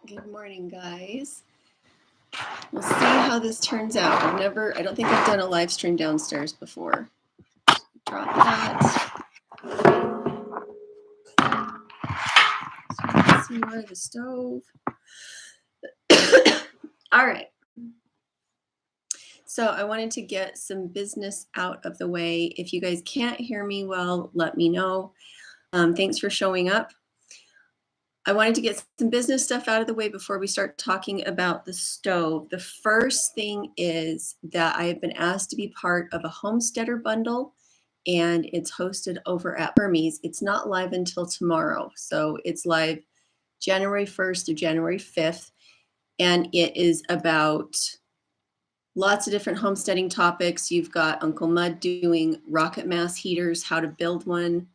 Good morning, guys. We'll see how this turns out. I don't think I've done a live stream downstairs before. Drop that. So you can see more of the stove. All right. So I wanted to get some business out of the way. If you guys can't hear me well, let me know. Thanks for showing up. I wanted to get some business stuff out of the way before we start talking about the stove. The first thing is that I have been asked to be part of a Homesteader bundle, and it's hosted over at Permies. It's not live until tomorrow. So it's live January 1st through January 5th. And it is about lots of different homesteading topics. You've got Uncle Mud doing rocket mass heaters, how to build one.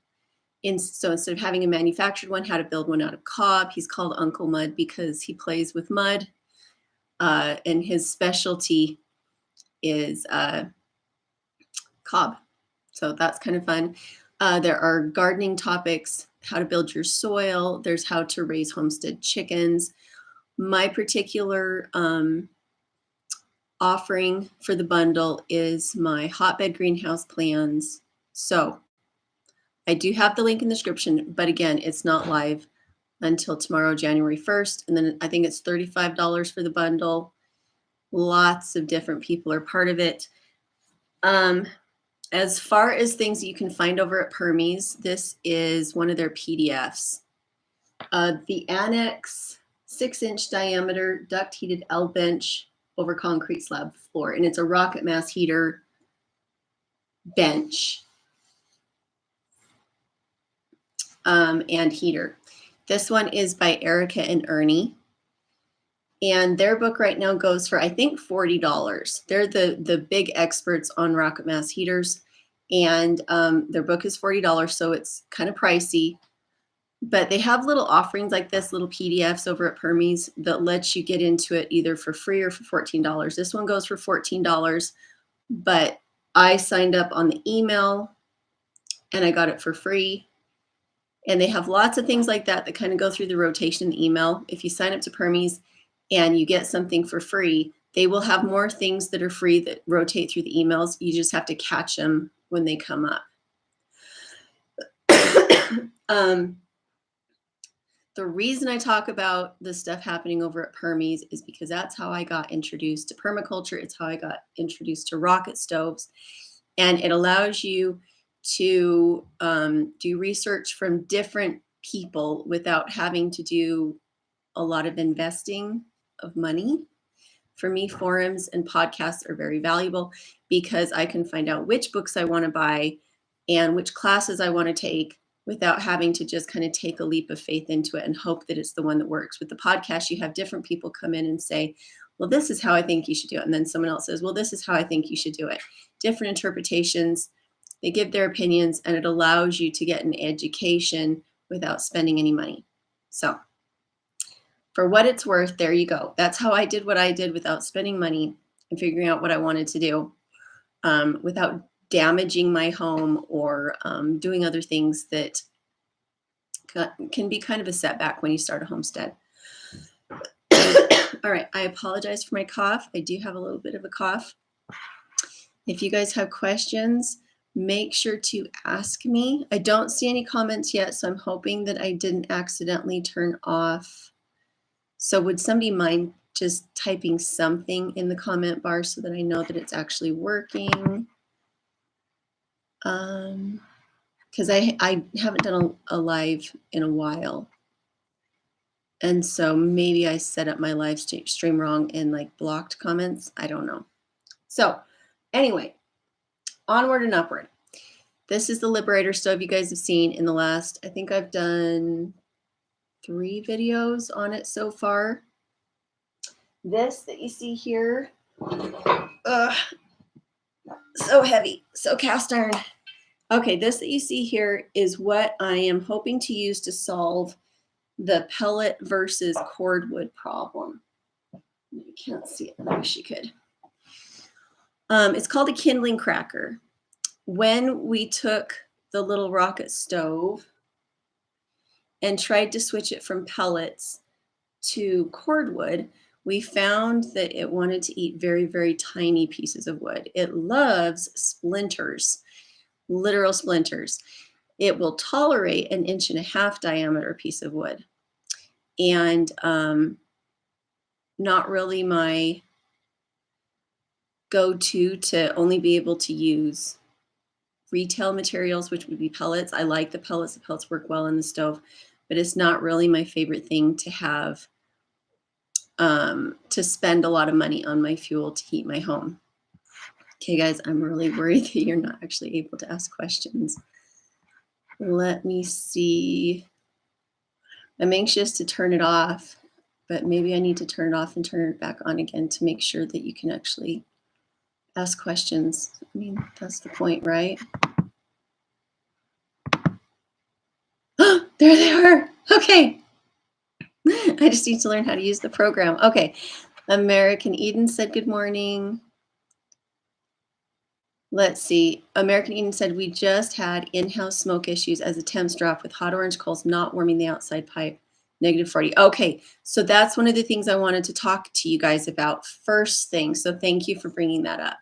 So instead of having a manufactured one, how to build one out of cob. He's called Uncle Mud because he plays with mud. And his specialty is cob. So that's kind of fun. There are gardening topics, how to build your soil. There's how to raise homestead chickens. My particular offering for the bundle is my hotbed greenhouse plans. So I do have the link in the description, but again, it's not live until tomorrow, January 1st. And then I think it's $35 for the bundle. Lots of different people are part of it. As far as things that you can find over at Permies, this is one of their PDFs. The Annex 6-inch diameter duct heated L bench over concrete slab floor. And it's a rocket mass heater bench. And heater. This one is by Erica and Ernie. And their book right now goes for, I think, $40. They're the big experts on rocket mass heaters. And their book is $40, so it's kind of pricey. But they have little offerings like this, little PDFs over at Permies that lets you get into it either for free or for $14. This one goes for $14, but I signed up on the email and I got it for free. And they have lots of things like that that kind of go through the rotation in the email. If you sign up to Permies and you get something for free, they will have more things that are free that rotate through the emails. You just have to catch them when they come up. The reason I talk about the stuff happening over at Permies is because that's how I got introduced to permaculture. It's how I got introduced to rocket stoves. And it allows you to do research from different people without having to do a lot of investing of money. For me, forums and podcasts are very valuable because I can find out which books I want to buy and which classes I want to take without having to just kind of take a leap of faith into it and hope that it's the one that works. With the podcast, you have different people come in and say, well, this is how I think you should do it. And then someone else says, well, this is how I think you should do it. Different interpretations. They give their opinions, and it allows you to get an education without spending any money. So for what it's worth, there you go. That's how I did what I did without spending money and figuring out what I wanted to do without damaging my home or doing other things that can be kind of a setback when you start a homestead. All right, I apologize for my cough. I do have a little bit of a cough. If you guys have questions, make sure to ask me. I don't see any comments yet, so I'm hoping that I didn't accidentally turn off. So would somebody mind just typing something in the comment bar so that I know that it's actually working? Because I haven't done a live in a while. And so maybe I set up my live stream wrong and like blocked comments. I don't know. So anyway, onward and upward. This is the Liberator stove you guys have seen in the last, I think I've done 3 videos on it so far. This that you see here, so heavy, so cast iron. Okay, this that you see here is what I am hoping to use to solve the pellet versus cordwood problem. You can't see it, I wish you could. It's called a kindling cracker. When we took the little rocket stove and tried to switch it from pellets to cordwood, we found that it wanted to eat very, very tiny pieces of wood. It loves splinters, literal splinters. It will tolerate an 1.5 inch diameter piece of wood. And not really my go-to to only be able to use retail materials, which would be pellets. I like the pellets. The pellets work well in the stove, but it's not really my favorite thing to have, to spend a lot of money on my fuel to heat my home. Okay, guys, I'm really worried that you're not actually able to ask questions. Let me see. I'm anxious to turn it off, but maybe I need to turn it off and turn it back on again to make sure that you can actually ask questions. I mean, that's the point, right? Oh, there they are. Okay. I just need to learn how to use the program. Okay. American Eden said good morning. Let's see. American Eden said, we just had in-house smoke issues as the temps dropped with hot orange coals not warming the outside pipe, -40. Okay, so that's one of the things I wanted to talk to you guys about first thing. So thank you for bringing that up.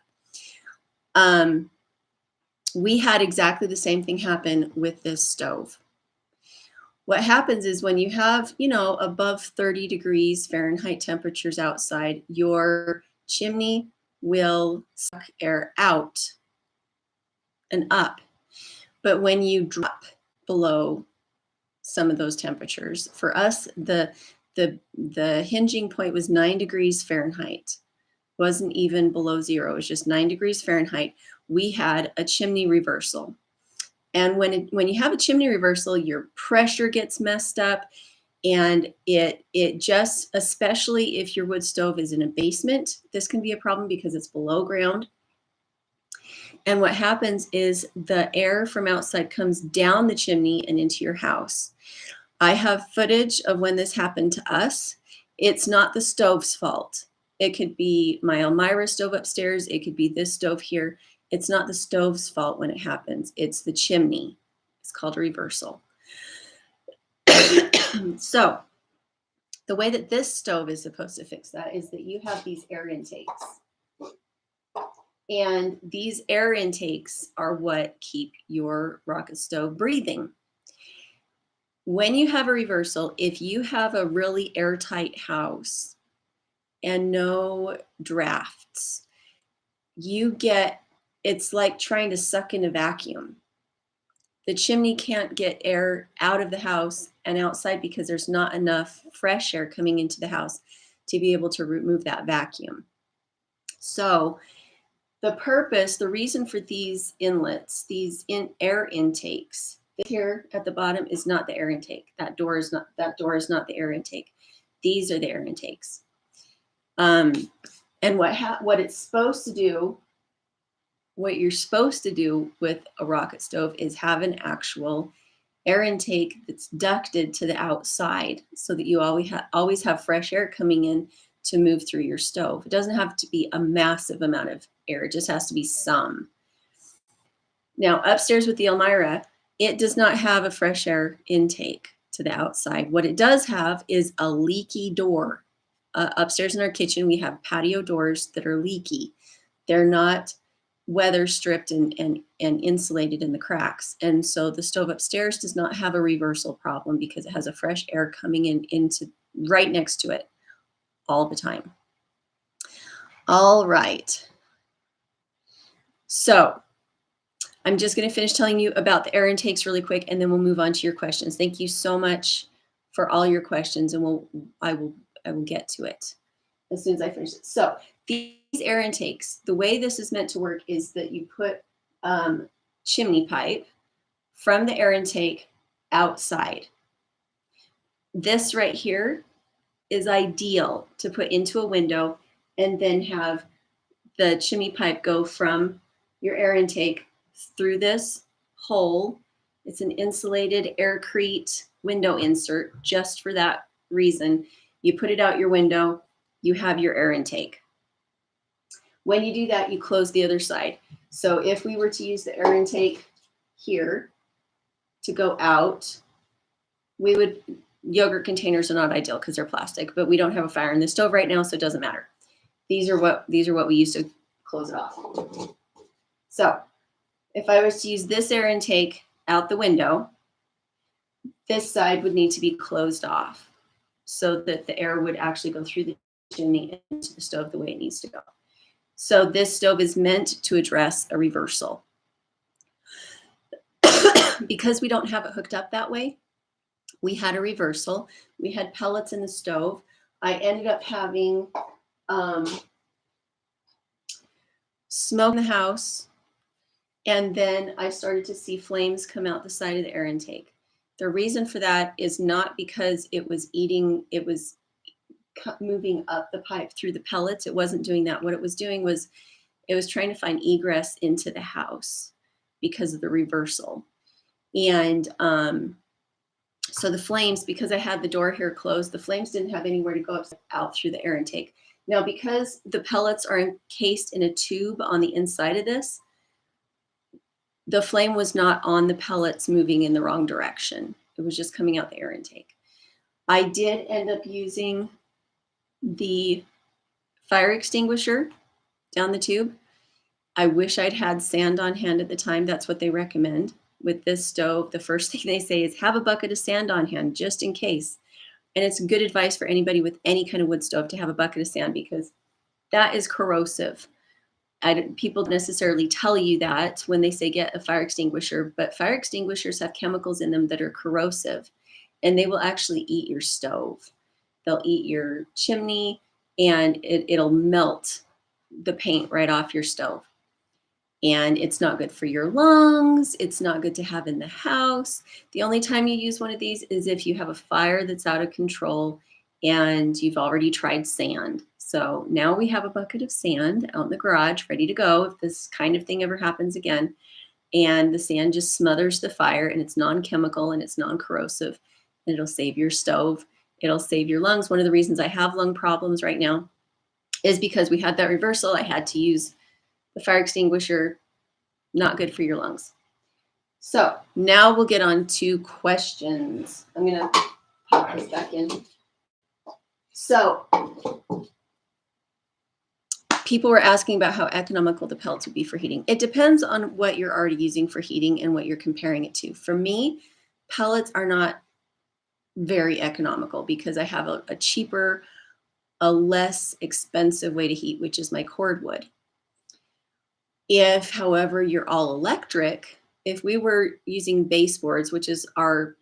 We had exactly the same thing happen with this stove. What happens is when you have, above 30 degrees Fahrenheit temperatures outside, your chimney will suck air out and up. But when you drop below some of those temperatures, for us, the hinging point was 9 degrees Fahrenheit. Wasn't even below zero. It was just 9 degrees Fahrenheit. We had a chimney reversal. And when you have a chimney reversal, your pressure gets messed up, and it just, especially if your wood stove is in a basement, this can be a problem because it's below ground. And what happens is the air from outside comes down the chimney and into your house. I have footage of when this happened to us. It's not the stove's fault. It could be my Elmira stove upstairs. It could be this stove here. It's not the stove's fault when it happens. It's the chimney. It's called a reversal. So the way that this stove is supposed to fix that is that you have these air intakes. And these air intakes are what keep your rocket stove breathing. When you have a reversal, if you have a really airtight house and no drafts, it's like trying to suck in a vacuum. The chimney can't get air out of the house and outside because there's not enough fresh air coming into the house to be able to remove that vacuum. So the reason for these inlets, these air intakes, here at the bottom is not the air intake. That door is not the air intake. These are the air intakes. And what it's supposed to do, what you're supposed to do with a rocket stove is have an actual air intake that's ducted to the outside so that you always have fresh air coming in to move through your stove. It doesn't have to be a massive amount of air. It just has to be some. Now, upstairs with the Elmira, it does not have a fresh air intake to the outside. What it does have is a leaky door. Upstairs in our kitchen, we have patio doors that are leaky. They're not weather stripped and insulated in the cracks. And so the stove upstairs does not have a reversal problem because it has a fresh air coming into right next to it all the time. All right. So I'm just going to finish telling you about the air intakes really quick, and then we'll move on to your questions. Thank you so much for all your questions, and I will get to it as soon as I finish it. So these air intakes, the way this is meant to work is that you put chimney pipe from the air intake outside. This right here is ideal to put into a window and then have the chimney pipe go from your air intake through this hole. It's an insulated aircrete window insert just for that reason. You put it out your window, you have your air intake. When you do that, you close the other side. So if we were to use the air intake here to go out, we would Yogurt containers are not ideal because they're plastic, but we don't have a fire in the stove right now, so it doesn't matter. These are what we use to close it off. So if I was to use this air intake out the window, this side would need to be closed off so that the air would actually go through the chimney into the stove the way it needs to go. So this stove is meant to address a reversal. Because we don't have it hooked up that way, we had a reversal. We had pellets in the stove. I ended up having smoke in the house, and then I started to see flames come out the side of the air intake. The reason for that is not because it was moving up the pipe through the pellets. It wasn't doing that. What it was doing was it was trying to find egress into the house because of the reversal. And so the flames, because I had the door here closed, the flames didn't have anywhere to go out through the air intake. Now, because the pellets are encased in a tube on the inside of this, the flame was not on the pellets moving in the wrong direction. It was just coming out the air intake. I did end up using the fire extinguisher down the tube. I wish I'd had sand on hand at the time. That's what they recommend. With this stove, the first thing they say is have a bucket of sand on hand just in case. And it's good advice for anybody with any kind of wood stove to have a bucket of sand because that is corrosive. People don't necessarily tell you that when they say get a fire extinguisher, but fire extinguishers have chemicals in them that are corrosive and they will actually eat your stove. They'll eat your chimney and it'll melt the paint right off your stove. And it's not good for your lungs. It's not good to have in the house. The only time you use one of these is if you have a fire that's out of control and you've already tried sand. So now we have a bucket of sand out in the garage ready to go if this kind of thing ever happens again. And the sand just smothers the fire and it's non-chemical and it's non-corrosive. And it'll save your stove. It'll save your lungs. One of the reasons I have lung problems right now is because we had that reversal. I had to use the fire extinguisher. Not good for your lungs. So now we'll get on to questions. I'm going to pop this back in. So people were asking about how economical the pellets would be for heating. It depends on what you're already using for heating and what you're comparing it to. For me, pellets are not very economical because I have a cheaper, a less expensive way to heat, which is my cordwood. If, however, you're all electric, if we were using baseboards, which is our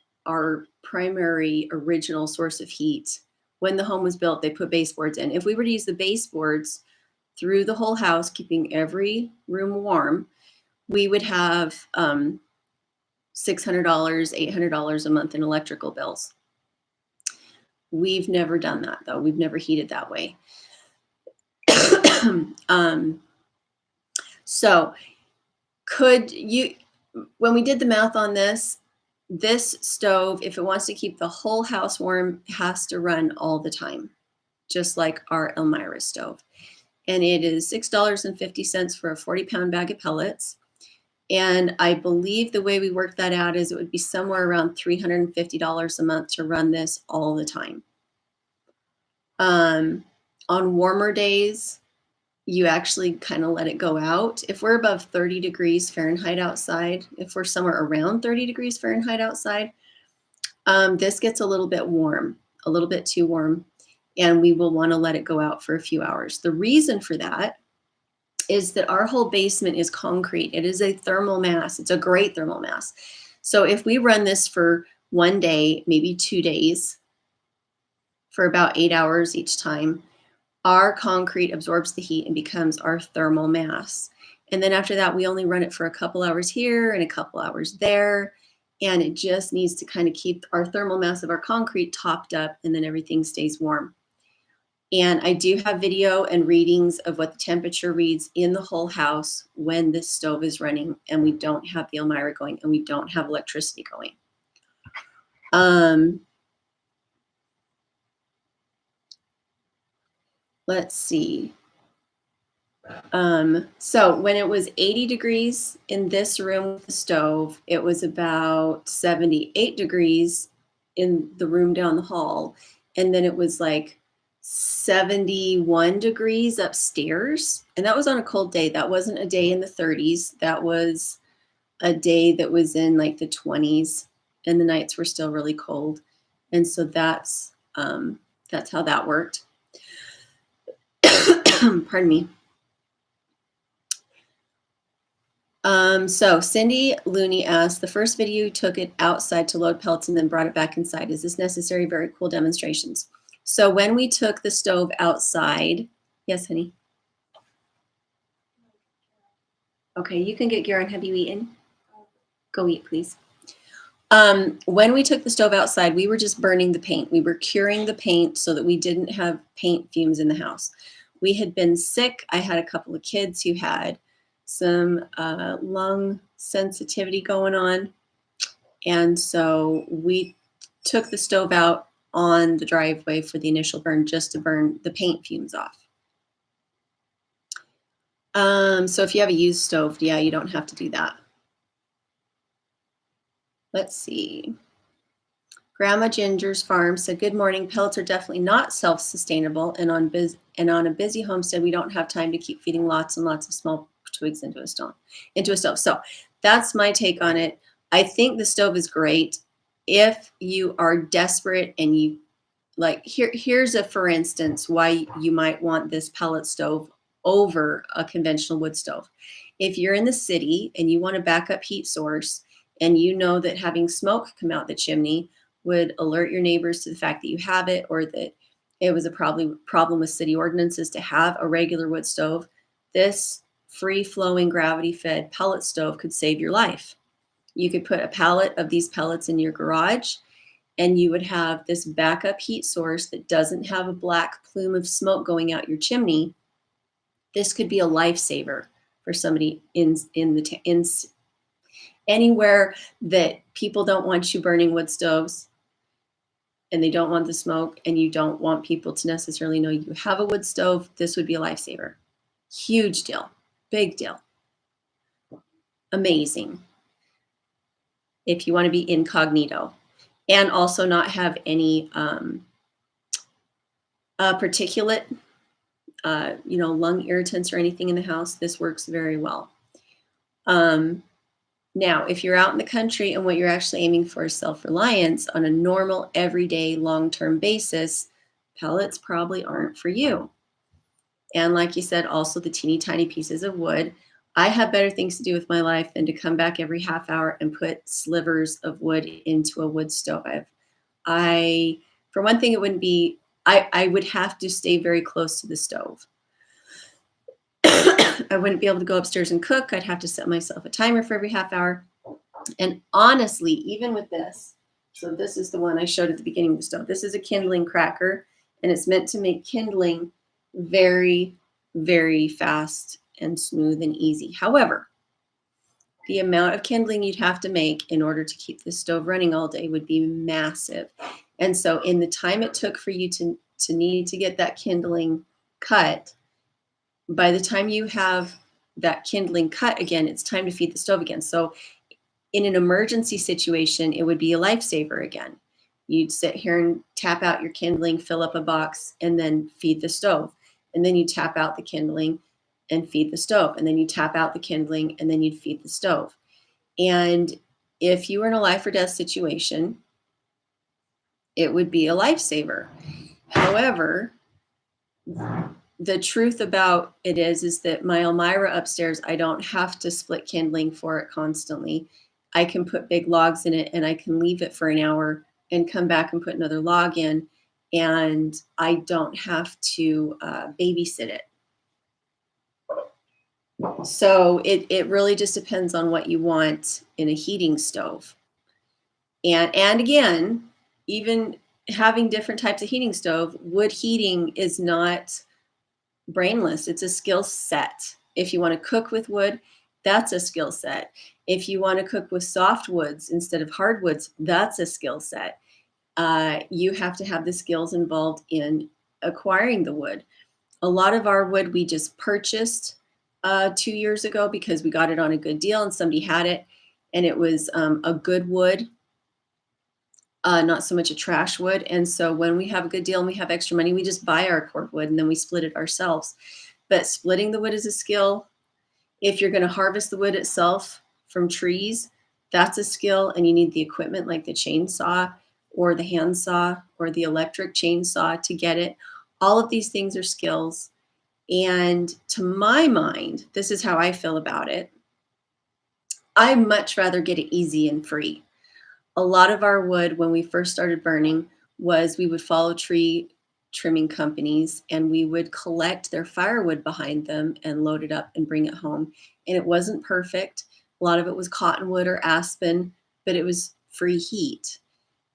primary original source of heat, when the home was built, they put baseboards in. If we were to use the baseboards through the whole house, keeping every room warm, we would have $600, $800 a month in electrical bills. We've never done that, though. We've never heated that way. So could you, when we did the math on this stove, if it wants to keep the whole house warm, has to run all the time, just like our Elmira stove. And it is $6.50 for a 40-pound bag of pellets. And I believe the way we worked that out is it would be somewhere around $350 a month to run this all the time. On warmer days, you actually kind of let it go out. If we're above 30 degrees Fahrenheit outside, if we're somewhere around 30 degrees Fahrenheit outside, this gets a little bit warm, a little bit too warm, and we will want to let it go out for a few hours. The reason for that is that our whole basement is concrete. It is a thermal mass. It's a great thermal mass. So if we run this for one day, maybe 2 days, for about 8 hours each time, our concrete absorbs the heat and becomes our thermal mass. And then after that, we only run it for a couple hours here and a couple hours there. And it just needs to kind of keep our thermal mass of our concrete topped up, and then everything stays warm. And I do have video and readings of what the temperature reads in the whole house when this stove is running and we don't have the Elmira going and we don't have electricity going. Let's see. So when it was 80 degrees in this room with the stove, it was about 78 degrees in the room down the hall, and then it was like 71 degrees upstairs. And that was on a cold day. That wasn't a day in the 30s. That was a day that was in like the 20s, and the nights were still really cold. And so that's how that worked. Pardon me. So Cindy Looney asked, the first video you took it outside to load pellets and then brought it back inside. Is this necessary? Very cool demonstrations. So when we took the stove outside, yes, honey. Okay, you can get Garen. Have you eaten? Go eat, please. When we took the stove outside, we were just burning the paint. We were curing the paint so that we didn't have paint fumes in the house. We had been sick. I had a couple of kids who had some lung sensitivity going on. And so we took the stove out on the driveway for the initial burn, just to burn the paint fumes off. So if you have a used stove, yeah, you don't have to do that. Let's see. Grandma Ginger's farm said, good morning. Pellets are definitely not self-sustainable, and on a busy homestead, we don't have time to keep feeding lots and lots of small twigs into a stove. So that's my take on it. I think the stove is great if you are desperate and you like, here's a for instance why you might want this pellet stove over a conventional wood stove. If you're in the city and you want a backup heat source, and you know that having smoke come out the chimney would alert your neighbors to the fact that you have it, or that it was a problem with city ordinances to have a regular wood stove, this free-flowing gravity-fed pellet stove could save your life. You could put a pallet of these pellets in your garage, and you would have this backup heat source that doesn't have a black plume of smoke going out your chimney. This could be a lifesaver for somebody in anywhere that people don't want you burning wood stoves, and they don't want the smoke, and you don't want people to necessarily know you have a wood stove. This would be a lifesaver. Huge deal. Big deal. Amazing. If you want to be incognito and also not have any particulate, lung irritants or anything in the house, this works very well. Now, if you're out in the country and what you're actually aiming for is self-reliance on a normal, everyday, long-term basis, pellets probably aren't for you. And like you said, also the teeny tiny pieces of wood. I have better things to do with my life than to come back every half hour and put slivers of wood into a wood stove. For one thing, it wouldn't be, I would have to stay very close to the stove. I wouldn't be able to go upstairs and cook. I'd have to set myself a timer for every half hour. And honestly, even with this, so this is the one I showed at the beginning of the stove. This is a kindling cracker, and it's meant to make kindling very, very fast and smooth and easy. However, the amount of kindling you'd have to make in order to keep the stove running all day would be massive. And so in the time it took for you to need to get that kindling cut, by the time you have that kindling cut again, it's time to feed the stove again. So in an emergency situation, it would be a lifesaver again. You'd sit here and tap out your kindling, fill up a box, and then feed the stove. And then you tap out the kindling and feed the stove. And then you tap out the kindling, and then you'd feed the stove. And if you were in a life or death situation, it would be a lifesaver. However, the truth about it is that my Elmira upstairs, I don't have to split kindling for it constantly. I can put big logs in it, and I can leave it for an hour and come back and put another log in, and I don't have to babysit it. So it really just depends on what you want in a heating stove. And again, even having different types of heating stove, wood heating is not brainless. It's a skill set. If you want to cook with wood, that's a skill set. If you want to cook with soft woods instead of hardwoods, that's a skill set. You have to have the skills involved in acquiring the wood. A lot of our wood we just purchased 2 years ago because we got it on a good deal and somebody had it, and it was a good wood. not so much a trash wood. And so when we have a good deal and we have extra money, we just buy our cord wood and then we split it ourselves. But splitting the wood is a skill. If you're going to harvest the wood itself from trees, that's a skill, and you need the equipment like the chainsaw or the handsaw or the electric chainsaw to get it. All of these things are skills. And to my mind, this is how I feel about it. I much rather get it easy and free. A lot of our wood when we first started burning was we would follow tree trimming companies and we would collect their firewood behind them and load it up and bring it home. And it wasn't perfect. A lot of it was cottonwood or aspen, but it was free heat.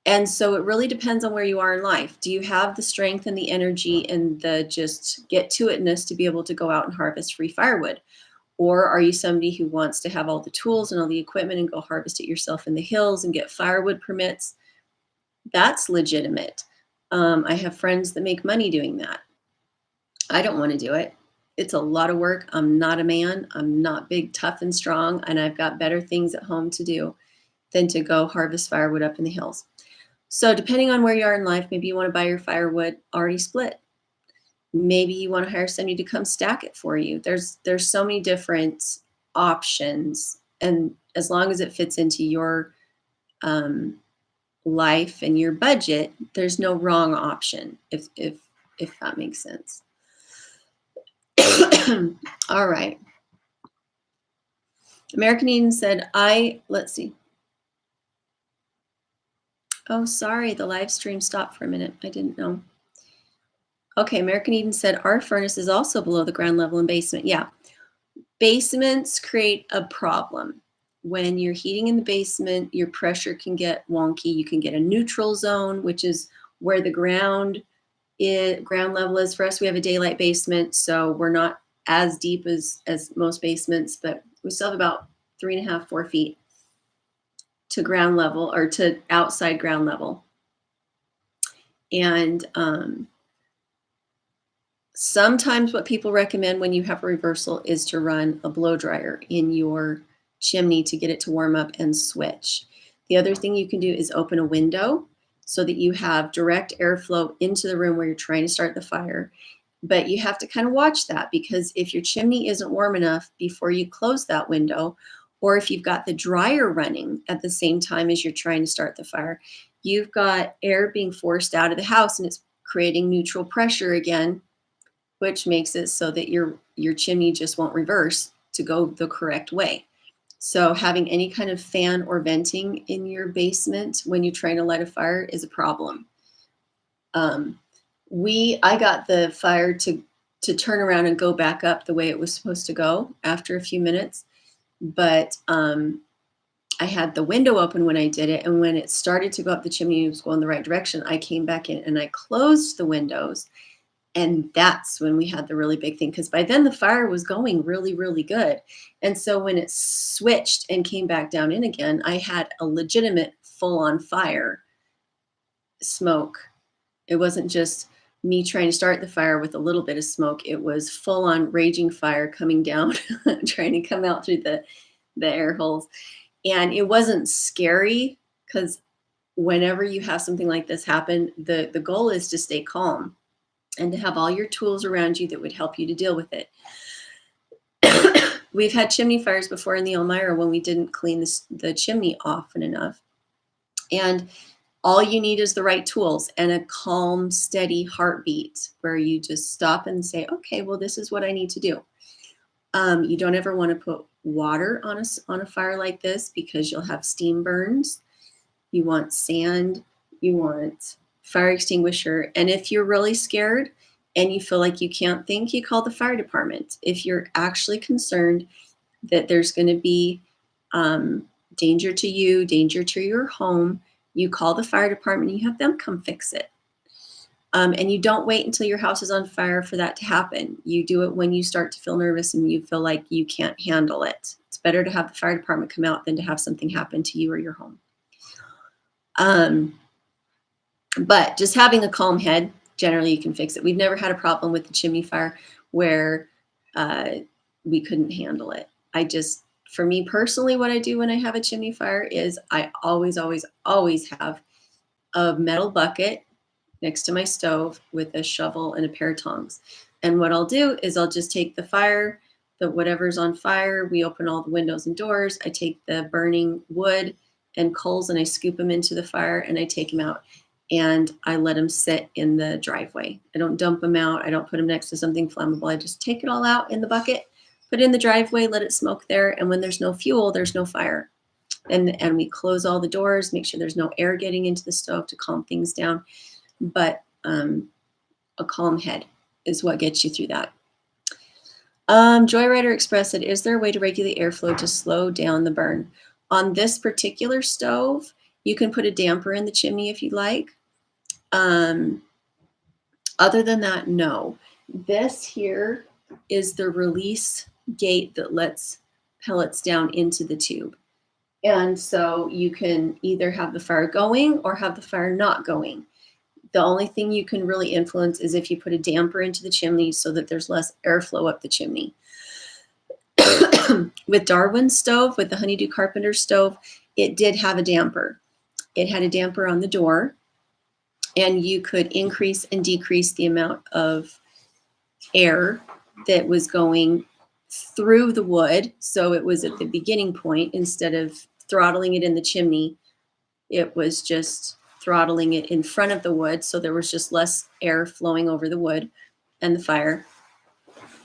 And so it really depends on where you are in life. Do you have the strength and the energy and the just get to itness to be able to go out and harvest free firewood? Or are you somebody who wants to have all the tools and all the equipment and go harvest it yourself in the hills and get firewood permits? That's legitimate. I have friends that make money doing that. I don't want to do it. It's a lot of work. I'm not a man. I'm not big, tough, and strong. And I've got better things at home to do than to go harvest firewood up in the hills. So depending on where you are in life, maybe you want to buy your firewood already split. Maybe you want to hire somebody to come stack it for you. There's so many different options. And as long as it fits into your life and your budget, there's no wrong option, if that makes sense. All right. American Eden said, let's see. Oh, sorry, the live stream stopped for a minute. I didn't know. Okay, American Eden said, our furnace is also below the ground level in basement. Yeah, basements create a problem. When you're heating in the basement, your pressure can get wonky. You can get a neutral zone, which is where the ground level is. For us, we have a daylight basement, so we're not as deep as most basements, but we still have about 3.5, 4 feet to ground level or to outside ground level. And sometimes what people recommend when you have a reversal is to run a blow dryer in your chimney to get it to warm up and switch. The other thing you can do is open a window so that you have direct airflow into the room where you're trying to start the fire. But you have to kind of watch that, because if your chimney isn't warm enough before you close that window, or if you've got the dryer running at the same time as you're trying to start the fire, you've got air being forced out of the house and it's creating neutral pressure again, which makes it so that your chimney just won't reverse to go the correct way. So having any kind of fan or venting in your basement when you're trying to light a fire is a problem. I got the fire to turn around and go back up the way it was supposed to go after a few minutes, but I had the window open when I did it, and when it started to go up the chimney, it was going the right direction. I came back in and I closed the windows, and that's when we had the really big thing, because by then the fire was going really, really good. And so when it switched and came back down in again, I had a legitimate full-on fire smoke. It wasn't just me trying to start the fire with a little bit of smoke. It was full-on raging fire coming down, trying to come out through the air holes. And it wasn't scary, because whenever you have something like this happen, the goal is to stay calm and to have all your tools around you that would help you to deal with it. We've had chimney fires before in the Elmira when we didn't clean the chimney often enough. And all you need is the right tools and a calm, steady heartbeat where you just stop and say, okay, well, this is what I need to do. You don't ever want to put water on a fire like this, because you'll have steam burns. You want sand, you want fire extinguisher. And if you're really scared and you feel like you can't think, you call the fire department. If you're actually concerned that there's going to be danger to you, danger to your home, you call the fire department and you have them come fix it. And you don't wait until your house is on fire for that to happen. You do it when you start to feel nervous and you feel like you can't handle it. It's better to have the fire department come out than to have something happen to you or your home. But just having a calm head, generally you can fix it. We've never had a problem with the chimney fire where we couldn't handle it. For me personally, what I do when I have a chimney fire is I always, always, always have a metal bucket next to my stove with a shovel and a pair of tongs. And what I'll do is I'll just take the fire, whatever's on fire, we open all the windows and doors. I take the burning wood and coals and I scoop them into the fire and I take them out and I let them sit in the driveway. I don't dump them out. I don't put them next to something flammable. I just take it all out in the bucket, put it in the driveway, let it smoke there. And when there's no fuel, there's no fire. And we close all the doors, make sure there's no air getting into the stove to calm things down. But a calm head is what gets you through that. Joyrider Express said, is there a way to regulate airflow to slow down the burn? On this particular stove, you can put a damper in the chimney if you'd like. Other than that, no. This here is the release gate that lets pellets down into the tube. And so you can either have the fire going or have the fire not going. The only thing you can really influence is if you put a damper into the chimney so that there's less airflow up the chimney. With Darwin's stove, with the Honeydew Carpenter stove, it did have a damper. It had a damper on the door, and you could increase and decrease the amount of air that was going through the wood. So it was at the beginning point, instead of throttling it in the chimney, it was just throttling it in front of the wood. So there was just less air flowing over the wood and the fire.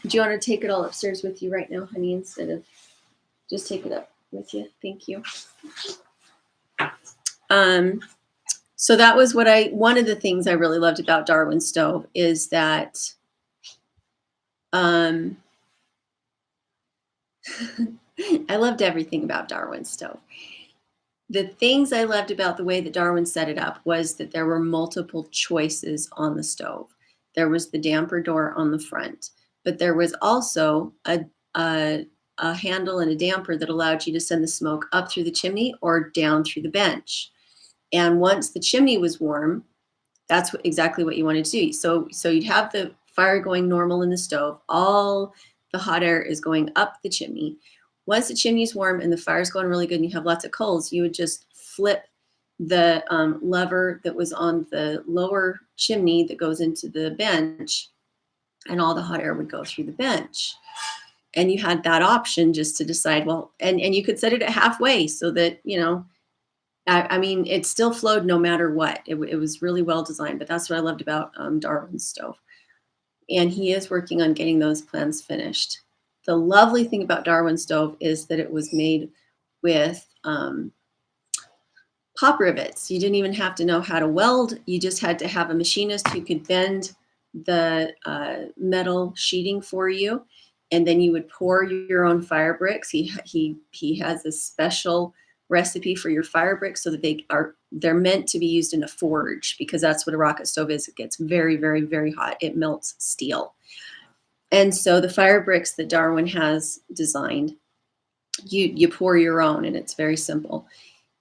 Do you want to take it all upstairs with you right now, honey, instead of just take it up with you? Thank you. So that was one of the things I really loved about Darwin's stove is that I loved everything about Darwin's stove. The things I loved about the way that Darwin set it up was that there were multiple choices on the stove. There was the damper door on the front, but there was also a handle and a damper that allowed you to send the smoke up through the chimney or down through the bench. And once the chimney was warm, that's exactly what you wanted to do. So you'd have the fire going normal in the stove. All the hot air is going up the chimney. Once the chimney's warm and the fire's going really good and you have lots of coals, you would just flip the lever that was on the lower chimney that goes into the bench, and all the hot air would go through the bench. And you had that option just to decide, well, and you could set it at halfway so that, I mean, it still flowed no matter what. It was really well designed, but that's what I loved about Darwin's stove. And he is working on getting those plans finished. The lovely thing about Darwin's stove is that it was made with pop rivets. You didn't even have to know how to weld. You just had to have a machinist who could bend the metal sheeting for you. And then you would pour your own fire bricks. He has a special recipe for your fire bricks so that they're meant to be used in a forge, because that's what a rocket stove is. It gets very, very, very hot. It melts steel. And so the fire bricks that Darwin has designed, you pour your own, and it's very simple.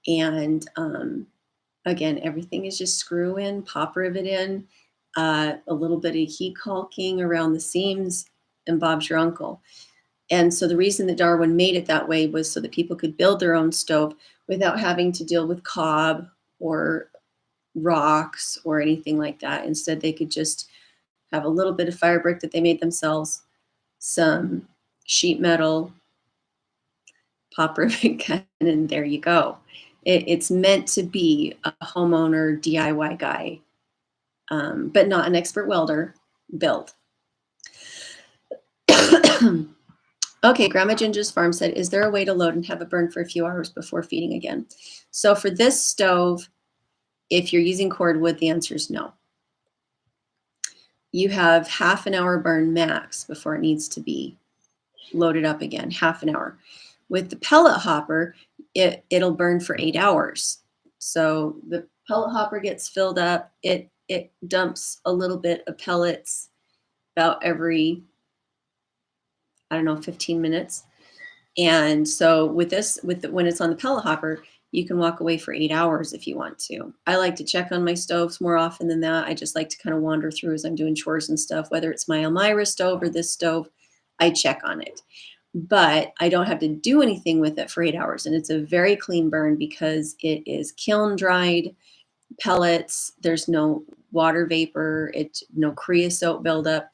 And again, everything is just screw in, pop rivet in, a little bit of heat caulking around the seams, and Bob's your uncle. And so the reason that Darwin made it that way was so that people could build their own stove without having to deal with cob or rocks or anything like that. Instead, they could just have a little bit of fire brick that they made themselves, some sheet metal, pop rivet gun, and there you go. It's meant to be a homeowner DIY guy, but not an expert welder, build. Okay, Grandma Ginger's farm said, is there a way to load and have it burn for a few hours before feeding again? So for this stove, if you're using cordwood, the answer is no. You have half an hour burn max before it needs to be loaded up again, half an hour. With the pellet hopper, it'll burn for 8 hours. So the pellet hopper gets filled up. It dumps a little bit of pellets about every, 15 minutes. And so with this, when it's on the pellet hopper, you can walk away for 8 hours if you want to. I like to check on my stoves more often than that. I just like to kind of wander through as I'm doing chores and stuff, whether it's my Elmira stove or this stove, I check on it. But I don't have to do anything with it for 8 hours. And it's a very clean burn because it is kiln dried. pellets. There's no water vapor. No creosote buildup.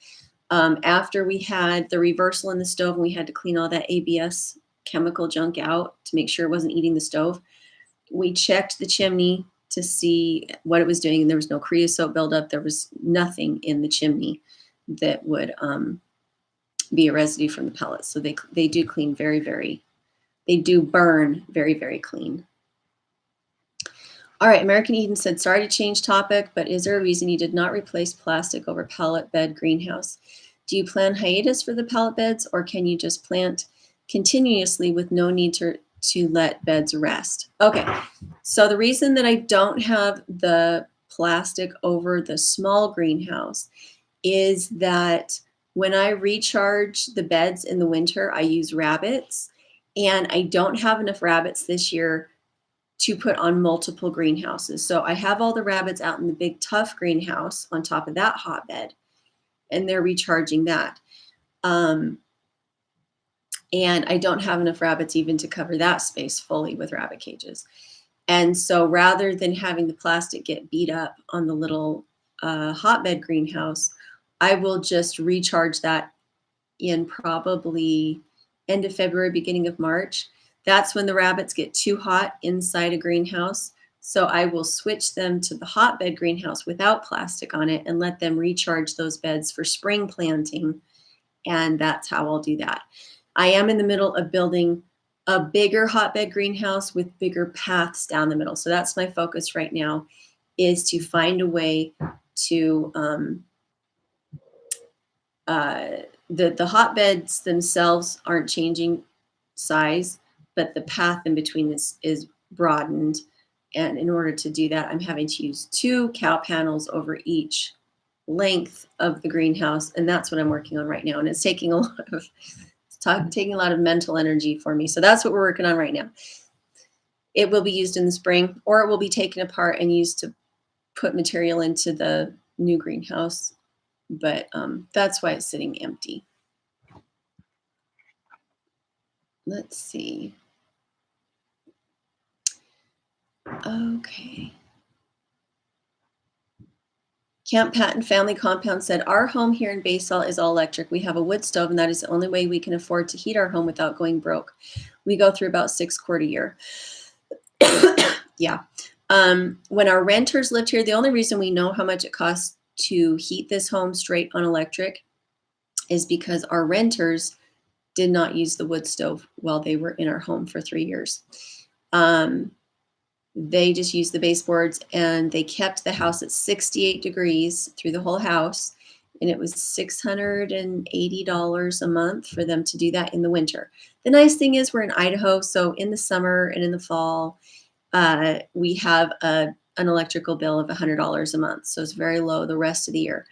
After we had the reversal in the stove and we had to clean all that ABS chemical junk out to make sure it wasn't eating the stove, we checked the chimney to see what it was doing, and there was no creosote buildup. There was nothing in the chimney that would be a residue from the pellets. So they do clean they do burn very, very clean. All right, American Eden said, sorry to change topic, but is there a reason you did not replace plastic over pellet bed greenhouse? Do you plan hiatus for the pellet beds, or can you just plant continuously with no need to let beds rest? Okay, so the reason that I don't have the plastic over the small greenhouse is that when I recharge the beds in the winter, I use rabbits, and I don't have enough rabbits this year to put on multiple greenhouses. So I have all the rabbits out in the big tough greenhouse on top of that hotbed, and they're recharging that. And I don't have enough rabbits even to cover that space fully with rabbit cages. And so rather than having the plastic get beat up on the little hotbed greenhouse, I will just recharge that in probably end of February, beginning of March. That's when the rabbits get too hot inside a greenhouse. So I will switch them to the hotbed greenhouse without plastic on it and let them recharge those beds for spring planting. And that's how I'll do that. I am in the middle of building a bigger hotbed greenhouse with bigger paths down the middle. So that's my focus right now, is to find a way to the hotbeds themselves aren't changing size, but the path in between is broadened. And in order to do that, I'm having to use 2 cow panels over each length of the greenhouse. And that's what I'm working on right now. And it's taking a lot of mental energy for me. So that's what we're working on right now. It will be used in the spring, or it will be taken apart and used to put material into the new greenhouse. But that's why it's sitting empty. Let's see. Okay. Camp Patton Family Compound said, our home here in Basalt is all electric. We have a wood stove, and that is the only way we can afford to heat our home without going broke. We go through about 6 quart a year. Yeah. When our renters lived here, the only reason we know how much it costs to heat this home straight on electric is because our renters did not use the wood stove while they were in our home for 3 years. They just used the baseboards, and they kept the house at 68 degrees through the whole house. And it was $680 a month for them to do that in the winter. The nice thing is we're in Idaho, so in the summer and in the fall, we have an electrical bill of $100 a month. So it's very low the rest of the year.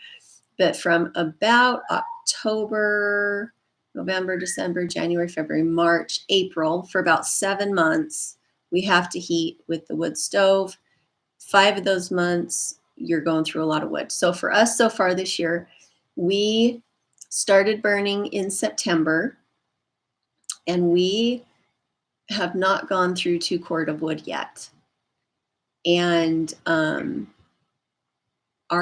But from about October, November, December, January, February, March, April, for about 7 months, we have to heat with the wood stove. 5 of those months, you're going through a lot of wood. So for us so far this year, we started burning in September, and we have not gone through 2 quart of wood yet. And our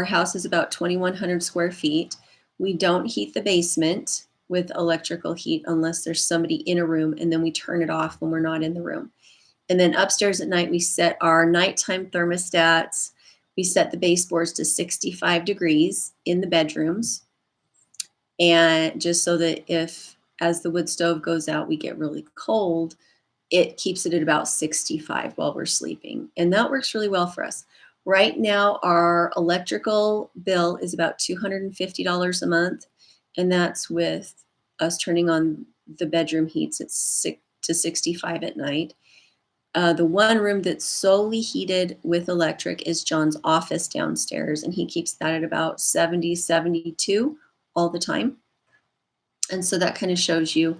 house is about 2,100 square feet. We don't heat the basement with electrical heat unless there's somebody in a room, and then we turn it off when we're not in the room. And then upstairs at night, we set our nighttime thermostats. We set the baseboards to 65 degrees in the bedrooms. And just so that as the wood stove goes out, we get really cold, it keeps it at about 65 while we're sleeping. And that works really well for us. Right now, our electrical bill is about $250 a month. And that's with us turning on the bedroom heats at 6 to 65 at night. The one room that's solely heated with electric is John's office downstairs, and he keeps that at about 70, 72 all the time. And so that kind of shows you.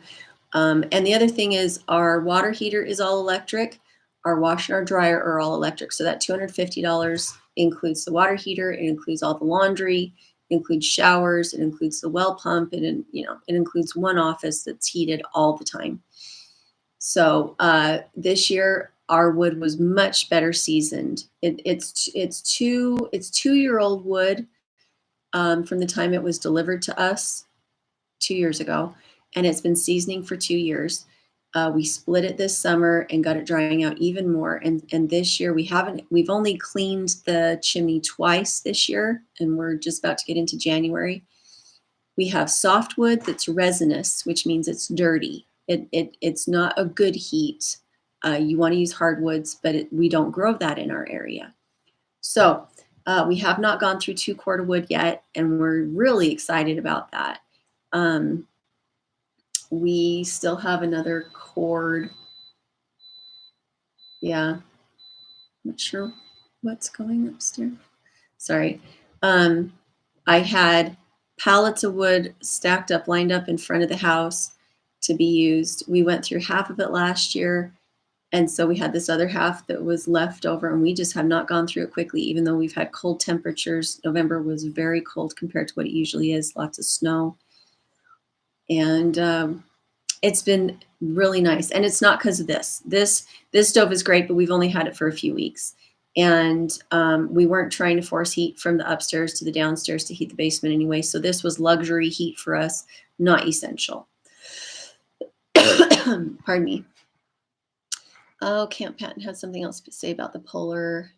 And the other thing is our water heater is all electric. Our washer and our dryer are all electric. So that $250 includes the water heater. It includes all the laundry. It includes showers. It includes the well pump. And it includes one office that's heated all the time. So this year, our wood was much better seasoned. It's 2-year-old wood from the time it was delivered to us 2 years ago, and it's been seasoning for 2 years. We split it this summer and got it drying out even more. And this year we've only cleaned the chimney twice this year, and we're just about to get into January. We have softwood that's resinous, which means it's dirty. It's not a good heat. You want to use hardwoods, but we don't grow that in our area. So we have not gone through 2 quart of wood yet, and we're really excited about that. We still have another cord. Yeah, not sure what's going upstairs. Sorry. I had pallets of wood stacked up, lined up in front of the house to be used. We went through half of it last year, and so we had this other half that was left over, and we just have not gone through it quickly, even though we've had cold temperatures. November was very cold compared to what it usually is, lots of snow. And it's been really nice. And it's not because of this. This stove is great, but we've only had it for a few weeks. And we weren't trying to force heat from the upstairs to the downstairs to heat the basement anyway. So this was luxury heat for us, not essential. Pardon me. Oh, Camp Patton has something else to say about the polar.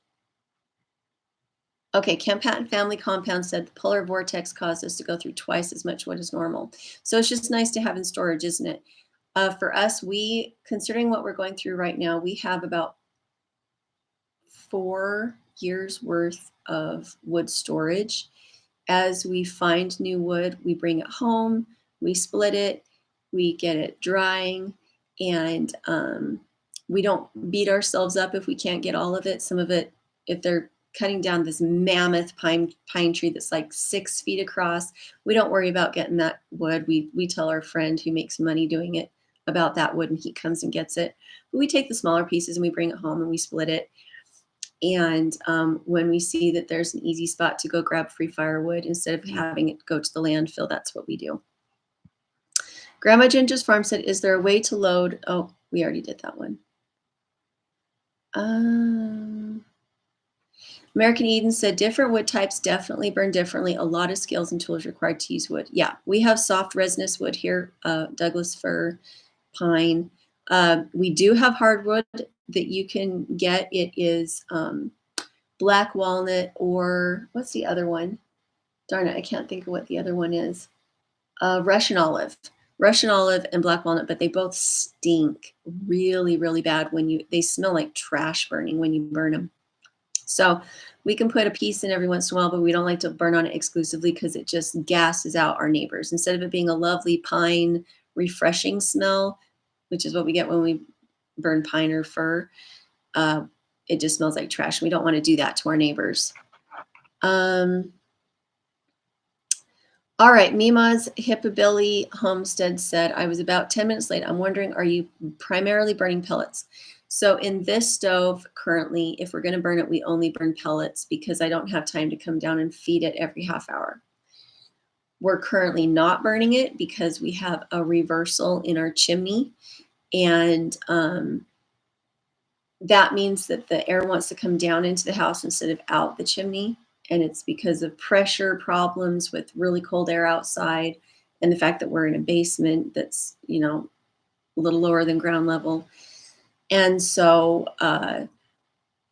Okay, Camp Patton Family Compound said the polar vortex caused us to go through twice as much wood as normal. So it's just nice to have in storage, isn't it? For us, considering what we're going through right now, we have about 4 years worth of wood storage. As we find new wood, we bring it home, we split it, we get it drying, and we don't beat ourselves up if we can't get all of it. Some of it, if they're cutting down this mammoth pine tree that's like 6 feet across, we don't worry about getting that wood. We tell our friend who makes money doing it about that wood, and he comes and gets it. But we take the smaller pieces and we bring it home and we split it. And when we see that there's an easy spot to go grab free firewood instead of having it go to the landfill, that's what we do. Grandma Ginger's Farm said, is there a way to load? Oh, we already did that one. American Eden said, different wood types definitely burn differently. A lot of skills and tools required to use wood. Yeah, we have soft resinous wood here, Douglas fir, pine. We do have hardwood that you can get. It is black walnut, or what's the other one? Darn it, I can't think of what the other one is. Russian olive and black walnut, but they both stink really, really bad they smell like trash burning when you burn them. So we can put a piece in every once in a while, but we don't like to burn on it exclusively because it just gasses out our neighbors. Instead of it being a lovely pine, refreshing smell, which is what we get when we burn pine or fir, it just smells like trash. We don't want to do that to our neighbors. All right, Mima's Hippobilly Homestead said, I was about 10 minutes late. I'm wondering, are you primarily burning pellets? So in this stove currently, if we're going to burn it, we only burn pellets because I don't have time to come down and feed it every half hour. We're currently not burning it because we have a reversal in our chimney, and that means that the air wants to come down into the house instead of out the chimney. And it's because of pressure problems with really cold air outside and the fact that we're in a basement that's, a little lower than ground level. And so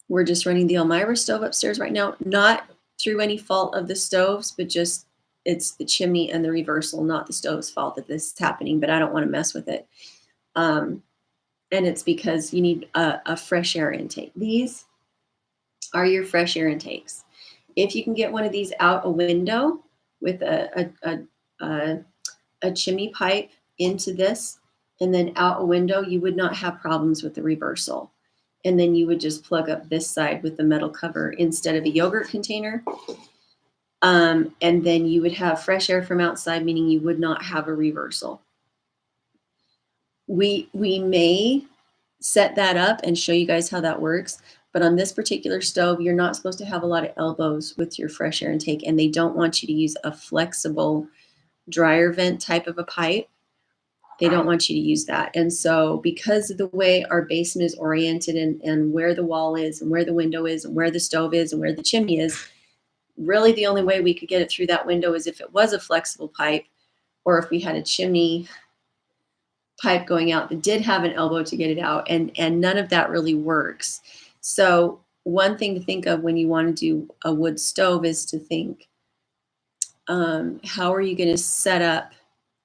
we're just running the Elmira stove upstairs right now, not through any fault of the stoves, but just it's the chimney and the reversal, not the stove's fault that this is happening, but I don't want to mess with it. And it's because you need a fresh air intake. These are your fresh air intakes. If you can get one of these out a window with a chimney pipe into this and then out a window, you would not have problems with the reversal. And then you would just plug up this side with the metal cover instead of a yogurt container. And then you would have fresh air from outside, meaning you would not have a reversal. We may set that up and show you guys how that works. But on this particular stove, you're not supposed to have a lot of elbows with your fresh air intake, and they don't want you to use a flexible dryer vent type of a pipe. They don't want you to use that. And so because of the way our basement is oriented and where the wall is and where the window is and where the stove is and where the chimney is, really the only way we could get it through that window is if it was a flexible pipe, or if we had a chimney pipe going out that did have an elbow to get it out, and none of that really works. So one thing to think of when you want to do a wood stove is to think, how are you going to set up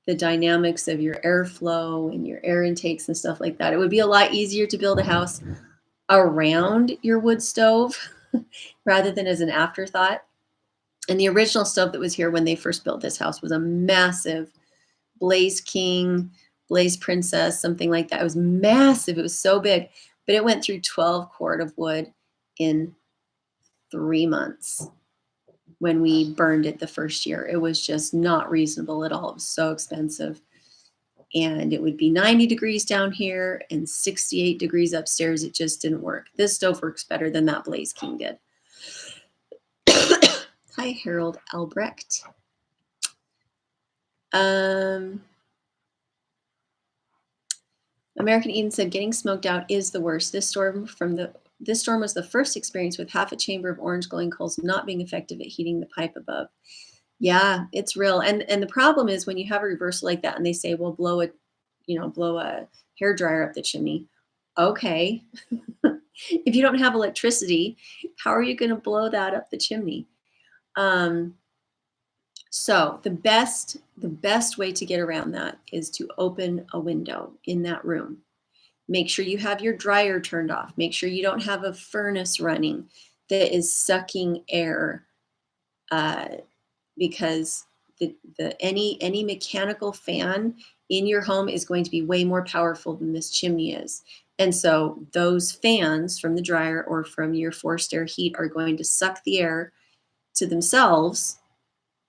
the dynamics of your airflow and your air intakes and stuff like that? It would be a lot easier to build a house around your wood stove rather than as an afterthought. And the original stove that was here when they first built this house was a massive Blaze King, Blaze Princess, something like that. It was massive. It was so big, but it went through 12 quart of wood in 3 months when we burned it the first year. It was just not reasonable at all. It was so expensive. And it would be 90 degrees down here and 68 degrees upstairs. It just didn't work. This stove works better than that Blaze King did. Hi, Harold Albrecht. American Eden said, getting smoked out is the worst. This storm was the first experience with half a chamber of orange glowing coals not being effective at heating the pipe above. Yeah, it's real. And the problem is when you have a reversal like that and they say, well, blow a hair dryer up the chimney. Okay. If you don't have electricity, how are you going to blow that up the chimney? So the best way to get around that is to open a window in that room. Make sure you have your dryer turned off. Make sure you don't have a furnace running that is sucking air, because any mechanical fan in your home is going to be way more powerful than this chimney is. And so those fans from the dryer or from your forced air heat are going to suck the air to themselves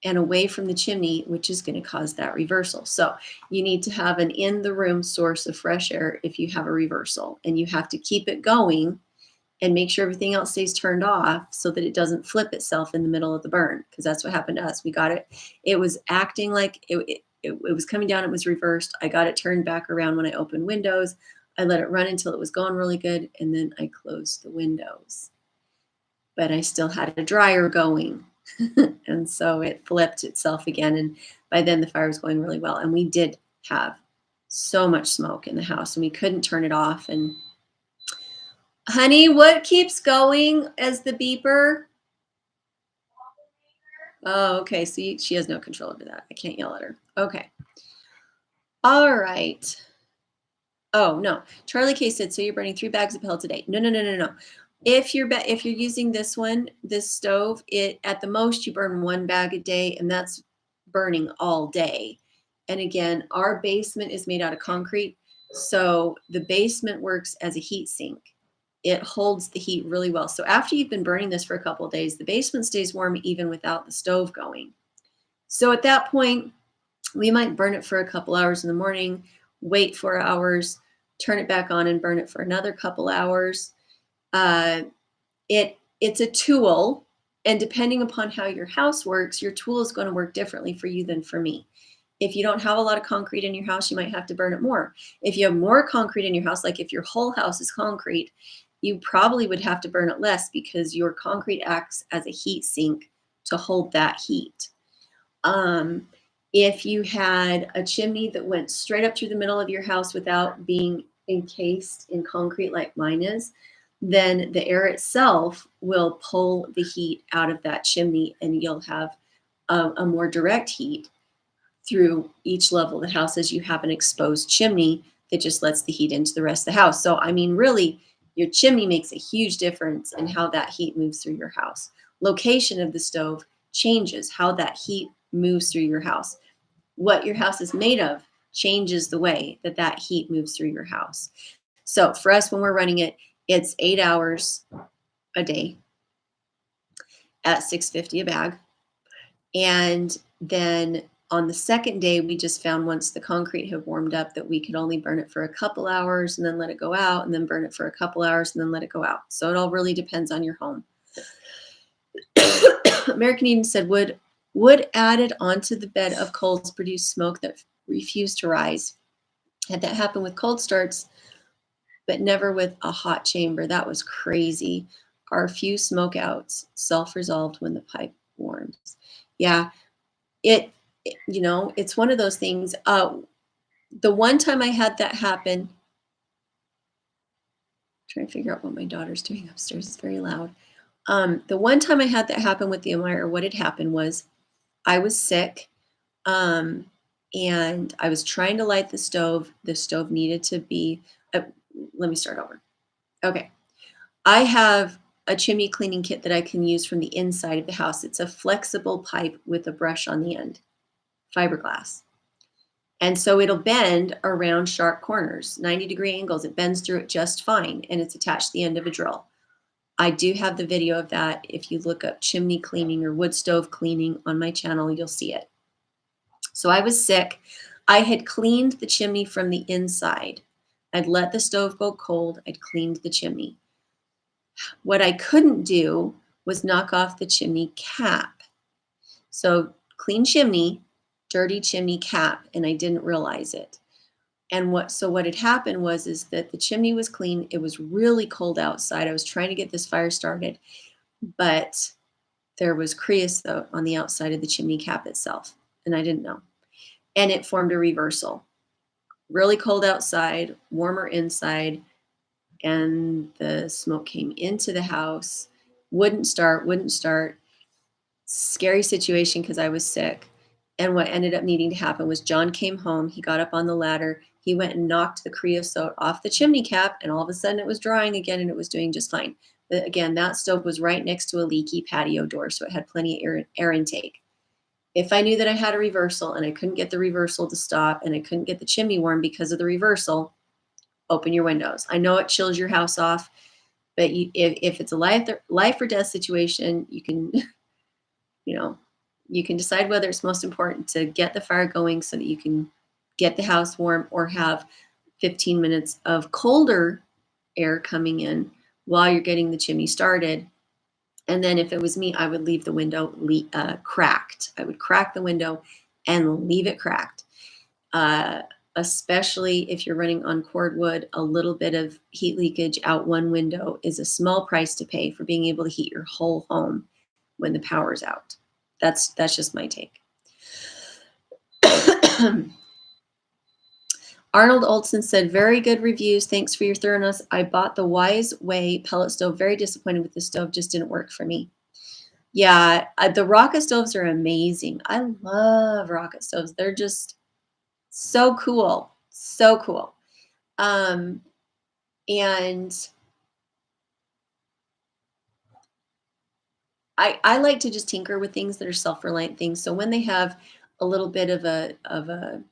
and away from the chimney, which is going to cause that reversal. So you need to have an in the room source of fresh air if you have a reversal, and you have to keep it going and make sure everything else stays turned off so that it doesn't flip itself in the middle of the burn, because that's what happened to us. We got it. It was acting like it was coming down. It was reversed. I got it turned back around when I opened windows. I let it run until it was going really good, and then I closed the windows. But I still had a dryer going. And so it flipped itself again. And by then the fire was going really well. And we did have so much smoke in the house and we couldn't turn it off. And honey, what keeps going as the beeper? Oh, okay. So she has no control over that. I can't yell at her. Okay. All right. Oh, no. Charlie K said, so you're burning 3 bags of pellets a day. No. If you're using this stove, at the most you burn 1 bag a day, and that's burning all day. And again, our basement is made out of concrete, so the basement works as a heat sink. It holds the heat really well. So after you've been burning this for a couple of days, the basement stays warm even without the stove going. So at that point, we might burn it for a couple hours in the morning, wait 4 hours, turn it back on and burn it for another couple hours. It's a tool, and depending upon how your house works, your tool is going to work differently for you than for me. If you don't have a lot of concrete in your house, you might have to burn it more. If you have more concrete in your house, like if your whole house is concrete, you probably would have to burn it less because your concrete acts as a heat sink to hold that heat. If you had a chimney that went straight up through the middle of your house without being encased in concrete like mine is, then the air itself will pull the heat out of that chimney, and you'll have a more direct heat through each level of the house as you have an exposed chimney that just lets the heat into the rest of the house. So, I mean, really, your chimney makes a huge difference in how that heat moves through your house. Location of the stove changes how that heat moves through your house. What your house is made of changes the way that that heat moves through your house. So for us, when we're running it, it's 8 hours a day at $6.50 a bag. And then on the second day, we just found once the concrete had warmed up that we could only burn it for a couple hours and then let it go out, and then burn it for a couple hours and then let it go out. So it all really depends on your home. American Eden said, wood added onto the bed of coals produce smoke that refused to rise. Had that happen with cold starts, but never with a hot chamber. That was crazy. Our few smokeouts self-resolved when the pipe warms. Yeah, it's one of those things. The one time I had that happen, trying to figure out what my daughter's doing upstairs. It's very loud. The one time I had that happen with the Amira, what had happened was I was sick, um, and I was trying to light the stove. The stove needed to be, let me start over. Okay. I have a chimney cleaning kit that I can use from the inside of the house. It's a flexible pipe with a brush on the end, fiberglass. And so it'll bend around sharp corners, 90-degree angles. It bends through it just fine, and it's attached to the end of a drill. I do have the video of that. If you look up chimney cleaning or wood stove cleaning on my channel, you'll see it. So I was sick. I had cleaned the chimney from the inside. I'd let the stove go cold. I'd cleaned the chimney. What I couldn't do was knock off the chimney cap. So clean chimney, dirty chimney cap, and I didn't realize it. And what had happened is that the chimney was clean. It was really cold outside. I was trying to get this fire started, but there was creosote on the outside of the chimney cap itself, and I didn't know. And it formed a reversal. Really cold outside, warmer inside, and the smoke came into the house. Wouldn't start. Scary situation because I was sick. And what ended up needing to happen was John came home. He got up on the ladder. He went and knocked the creosote off the chimney cap, and all of a sudden it was drying again, and it was doing just fine. But again, that stove was right next to a leaky patio door, so it had plenty of air intake. If I knew that I had a reversal and I couldn't get the reversal to stop and I couldn't get the chimney warm because of the reversal, open your windows. I know it chills your house off, but if it's a life or death situation, you can you can decide whether it's most important to get the fire going so that you can get the house warm, or have 15 minutes of colder air coming in while you're getting the chimney started. And then if it was me, I would leave the window cracked. I would crack the window and leave it cracked. Especially if you're running on cordwood, a little bit of heat leakage out one window is a small price to pay for being able to heat your whole home when the power's out. That's just my take. Arnold Olson said, very good reviews. Thanks for your thoroughness. I bought the Wise Way pellet stove. Very disappointed with the stove. Just didn't work for me. Yeah, the rocket stoves are amazing. I love rocket stoves. They're just so cool. So cool. And I like to just tinker with things that are self-reliant things. So when they have a little bit of a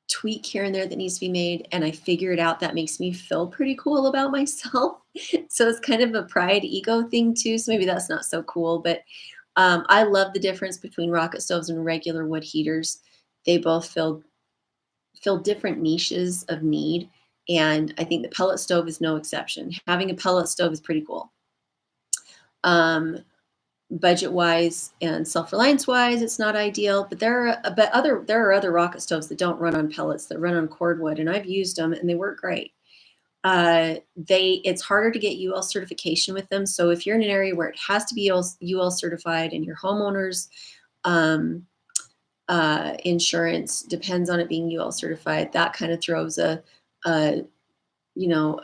tweak here and there that needs to be made, and I figure it out, that makes me feel pretty cool about myself. So it's kind of a pride ego thing too. So maybe that's not so cool, but I love the difference between rocket stoves and regular wood heaters. They both fill different niches of need. And I think the pellet stove is no exception. Having a pellet stove is pretty cool. Budget wise and self-reliance wise, it's not ideal, but there are other rocket stoves that don't run on pellets, that run on cordwood, and I've used them and they work great. It's harder to get UL certification with them. So if you're in an area where it has to be UL certified and your homeowner's insurance depends on it being UL certified, that kind of throws a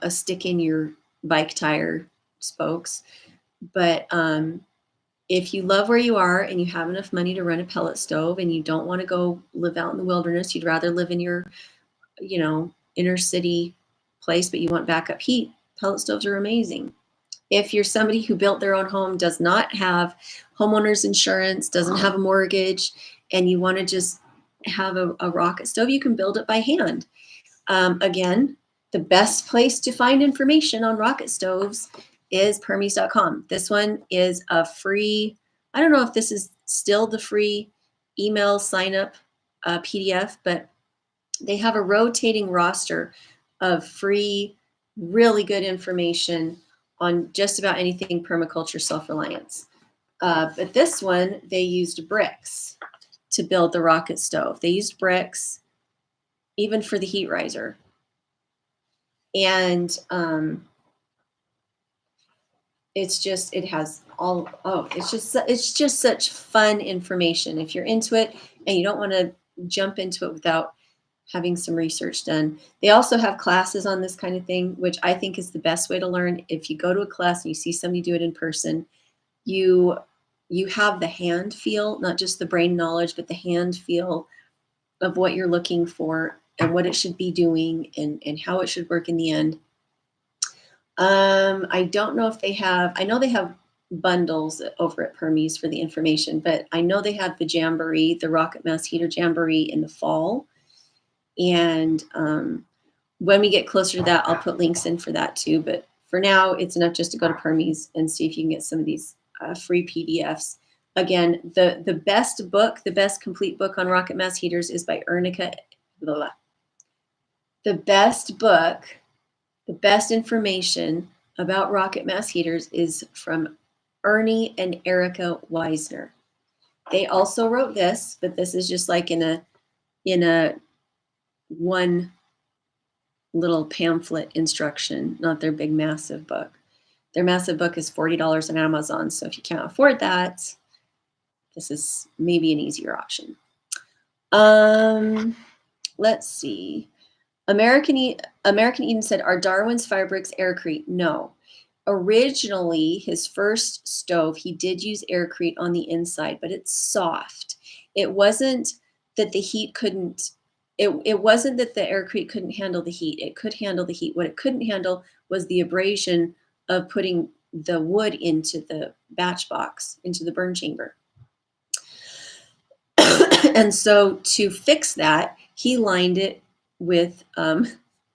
stick in your bike tire spokes. But if you love where you are and you have enough money to run a pellet stove and you don't want to go live out in the wilderness, you'd rather live in your, inner city place, but you want backup heat, pellet stoves are amazing. If you're somebody who built their own home, does not have homeowner's insurance, doesn't have a mortgage, and you want to just have a rocket stove, you can build it by hand. Again, the best place to find information on rocket stoves is Permies.com. This one is a free, I don't know if this is still the free email sign up PDF, but they have a rotating roster of free, really good information on just about anything permaculture self-reliance. But this one, they used bricks to build the rocket stove. They used bricks. even for the heat riser. And it has all, oh, it's just such fun information. If you're into it and you don't want to jump into it without having some research done. They also have classes on this kind of thing, which I think is the best way to learn. If you go to a class and you see somebody do it in person, you you have the hand feel, not just the brain knowledge, but the hand feel of what you're looking for and what it should be doing and how it should work in the end. I don't know if they have, I know they have bundles over at Permies for the information, but I know they have the Jamboree, the Rocket Mass Heater Jamboree in the fall. And when we get closer to that, I'll put links in for that too. But for now, it's enough just to go to Permies and see if you can get some of these free PDFs. Again, the best book, the best complete book on rocket mass heaters is by Ernie. The best book, the best information about rocket mass heaters is from Ernie and Erica Weisner. They also wrote this, but this is just like in a one little pamphlet instruction, not their big massive book. Their massive book is $40 on Amazon. So if you can't afford that, this is maybe an easier option. Let's see. American Eden said, are Darwin's fire bricks aircrete? No. Originally, his first stove, he did use aircrete on the inside, but it's soft. It wasn't that the heat couldn't, it wasn't that the aircrete couldn't handle the heat. It could handle the heat. What it couldn't handle was the abrasion of putting the wood into the batch box, into the burn chamber. And so to fix that, he lined it with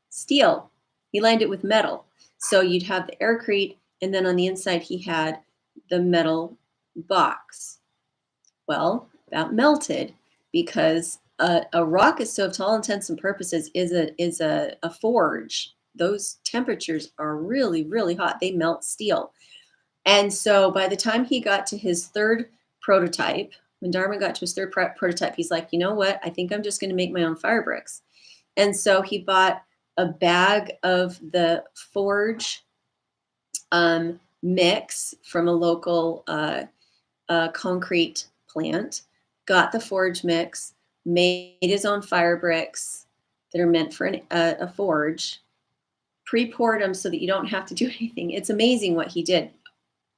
steel. He lined it with metal. So you'd have the aircrete, and then on the inside he had the metal box. Well, that melted because a rocket stove, to all intents and purposes, is a forge. Those temperatures are really, really hot. They melt steel. And so by the time he got to his third prototype, when Darwin got to his third prototype, he's like, you know what? I think I'm just going to make my own fire bricks. And so he bought a bag of the forge mix from a local concrete plant, got the forge mix, made his own fire bricks that are meant for a forge, pre-poured them so that you don't have to do anything. It's amazing what he did,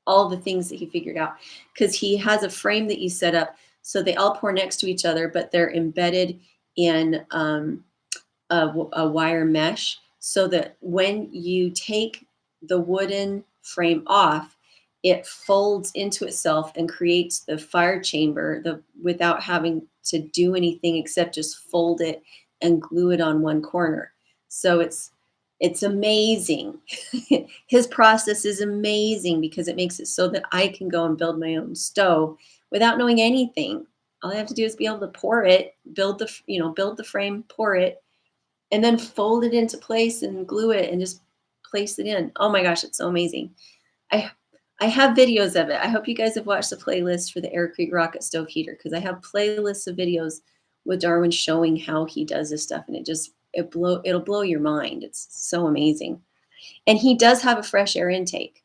all the things that he figured out, because he has a frame that you set up so they all pour next to each other, but they're embedded in a wire mesh so that when you take the wooden frame off, it folds into itself and creates the fire chamber without having to do anything except just fold it and glue it on one corner. So it's amazing. His process is amazing because it makes it so that I can go and build my own stove without knowing anything. All I have to do is be able to pour it, build the frame, pour it, and then fold it into place and glue it and just place it in. Oh my gosh, it's so amazing. I have videos of it. I hope you guys have watched the playlist for the aircrete rocket stove heater, because I have playlists of videos with Darwin showing how he does this stuff, and it'll blow your mind. It's so amazing. And he does have a fresh air intake.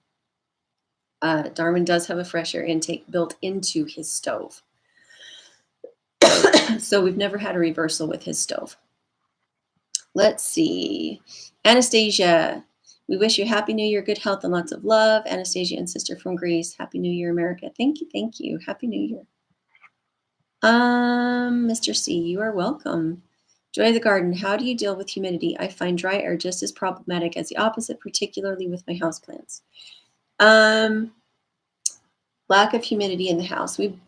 Darwin does have a fresh air intake built into his stove. So we've never had a reversal with his stove. Let's see. Anastasia, we wish you Happy New Year, good health, and lots of love. Anastasia and sister from Greece. Happy New Year, America. Thank you. Thank you. Happy New Year. Mr. C, you are welcome. Joy of the Garden, how do you deal with humidity? I find dry air just as problematic as the opposite, particularly with my houseplants. Lack of humidity in the house. We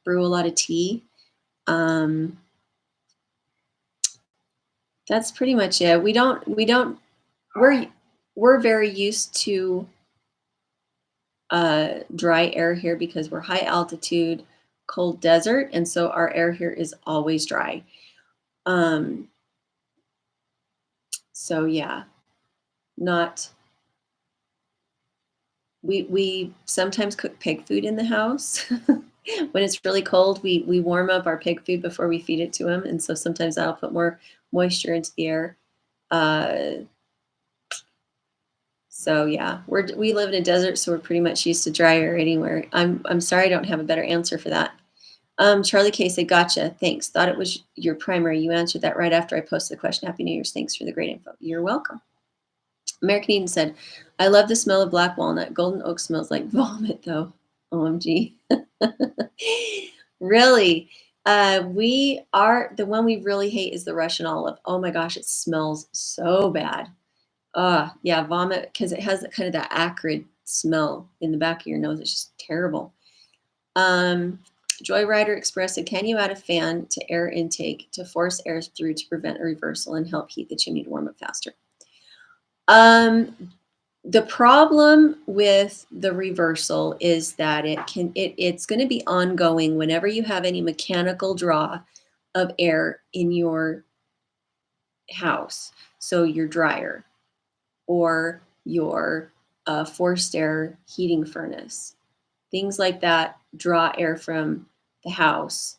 brew a lot of tea. That's pretty much it. We're very used to dry air here because we're high altitude, cold desert, and so our air here is always dry. So yeah, we sometimes cook pig food in the house. When it's really cold, we warm up our pig food before we feed it to him, and so sometimes I'll put more moisture into the air. So yeah, we live in a desert, so we're pretty much used to dry air anywhere. I'm sorry I don't have a better answer for that. Charlie K said, gotcha. Thanks. Thought it was your primary. You answered that right after I posted the question. Happy New Year's. Thanks for the great info. You're welcome. American Eden said, I love the smell of black walnut. Golden oak smells like vomit, though. OMG. Really? The one we really hate is the Russian olive. Oh my gosh, it smells so bad. Yeah, vomit, because it has kind of that acrid smell in the back of your nose. It's just terrible. Joyrider Express said, can you add a fan to air intake to force air through to prevent a reversal and help heat the chimney to warm up faster? The problem with the reversal is that it's going to be ongoing whenever you have any mechanical draw of air in your house. So your dryer or your forced air heating furnace, things like that draw air from the house.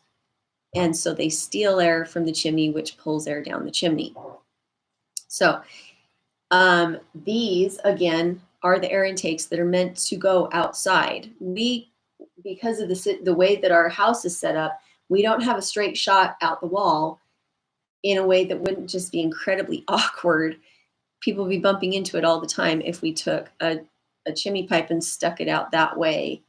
And so they steal air from the chimney, which pulls air down the chimney. So these, again, are the air intakes that are meant to go outside. Because of the way that our house is set up, we don't have a straight shot out the wall in a way that wouldn't just be incredibly awkward. People would be bumping into it all the time if we took a chimney pipe and stuck it out that way.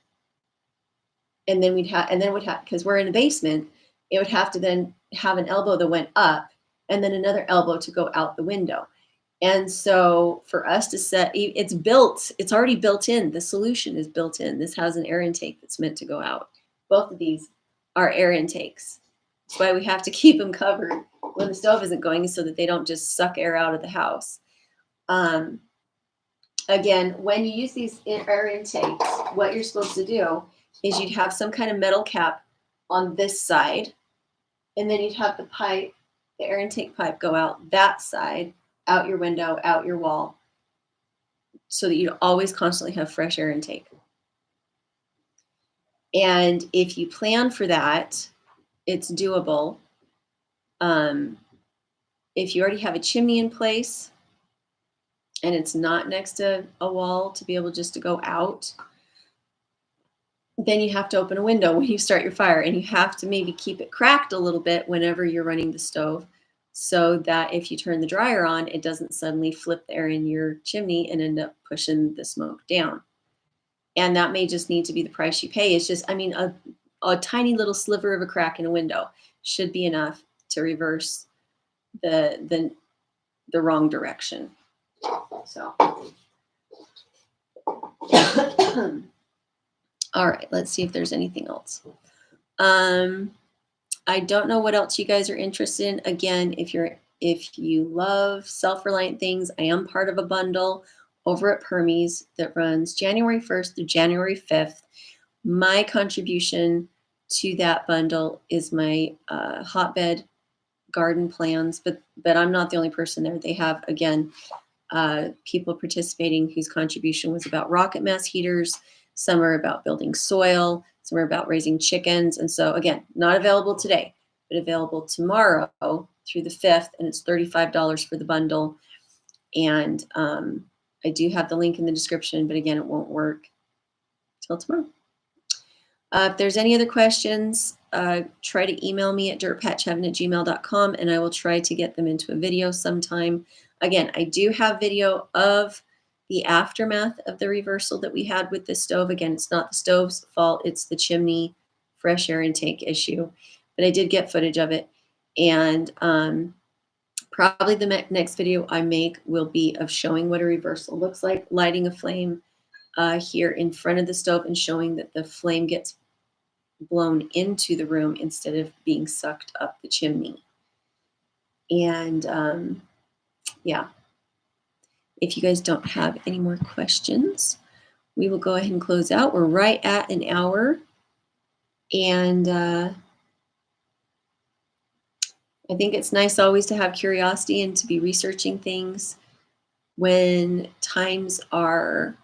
And then because we're in a basement, it would have to then have an elbow that went up and then another elbow to go out the window. And so for us to it's already built in. The solution is built in. This has an air intake that's meant to go out. Both of these are air intakes. That's why we have to keep them covered when the stove isn't going, so that they don't just suck air out of the house. Again, when you use these air intakes, what you're supposed to do is you'd have some kind of metal cap on this side, and then you'd have the air intake pipe go out that side, out your window, out your wall, so that you always constantly have fresh air intake. And if you plan for that, it's doable. If you already have a chimney in place and it's not next to a wall to be able just to go out, then you have to open a window when you start your fire, and you have to maybe keep it cracked a little bit whenever you're running the stove, so that if you turn the dryer on, it doesn't suddenly flip the air in your chimney and end up pushing the smoke down. And that may just need to be the price you pay. It's just, a tiny little sliver of a crack in a window should be enough to reverse the wrong direction. So, all right, let's see if there's anything else. I don't know what else you guys are interested in. Again, if you love self-reliant things, I am part of a bundle over at Permies that runs January 1st through January 5th. My contribution to that bundle is my hotbed garden plans, but I'm not the only person there. They have, again, people participating whose contribution was about rocket mass heaters. Some are about building soil. Some are about raising chickens. And so, again, not available today, but available tomorrow through the 5th, and it's $35 for the bundle. And I do have the link in the description, but again, it won't work till tomorrow. If there's any other questions, try to email me at dirtpatchheaven@gmail.com, and I will try to get them into a video sometime. Again, I do have video of the aftermath of the reversal that we had with the stove. Again, it's not the stove's fault. It's the chimney fresh air intake issue. But I did get footage of it. And probably the next video I make will be of showing what a reversal looks like, lighting a flame here in front of the stove and showing that the flame gets blown into the room instead of being sucked up the chimney. And yeah, if you guys don't have any more questions, we will go ahead and close out. We're right at an hour. And I think it's nice always to have curiosity and to be researching things when times are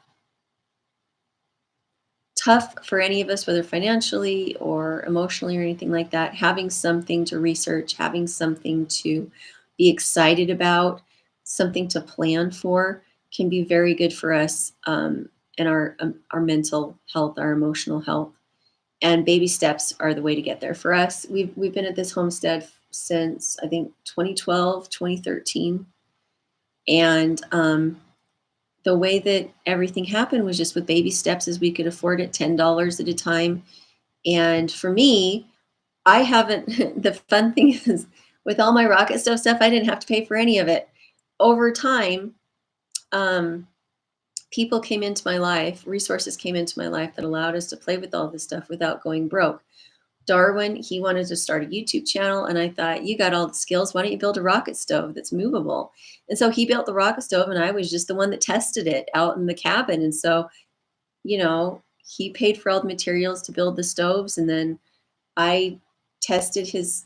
tough for any of us, whether financially or emotionally or anything like that. Having something to research, having something to be excited about, something to plan for, can be very good for us, and our mental health, our emotional health. And baby steps are the way to get there. For us, we've been at this homestead since I think 2012, 2013. And the way that everything happened was just with baby steps as we could afford it, $10 at a time. And for me, I haven't, the fun thing is with all my rocket stove stuff, I didn't have to pay for any of it. Over time, um, people came into my life, resources came into my life that allowed us to play with all this stuff without going broke. Darwin, he wanted to start a YouTube channel, and I thought, you got all the skills. Why don't you build a rocket stove that's movable? And so he built the rocket stove, and I was just the one that tested it out in the cabin. And so, he paid for all the materials to build the stoves, and then I tested his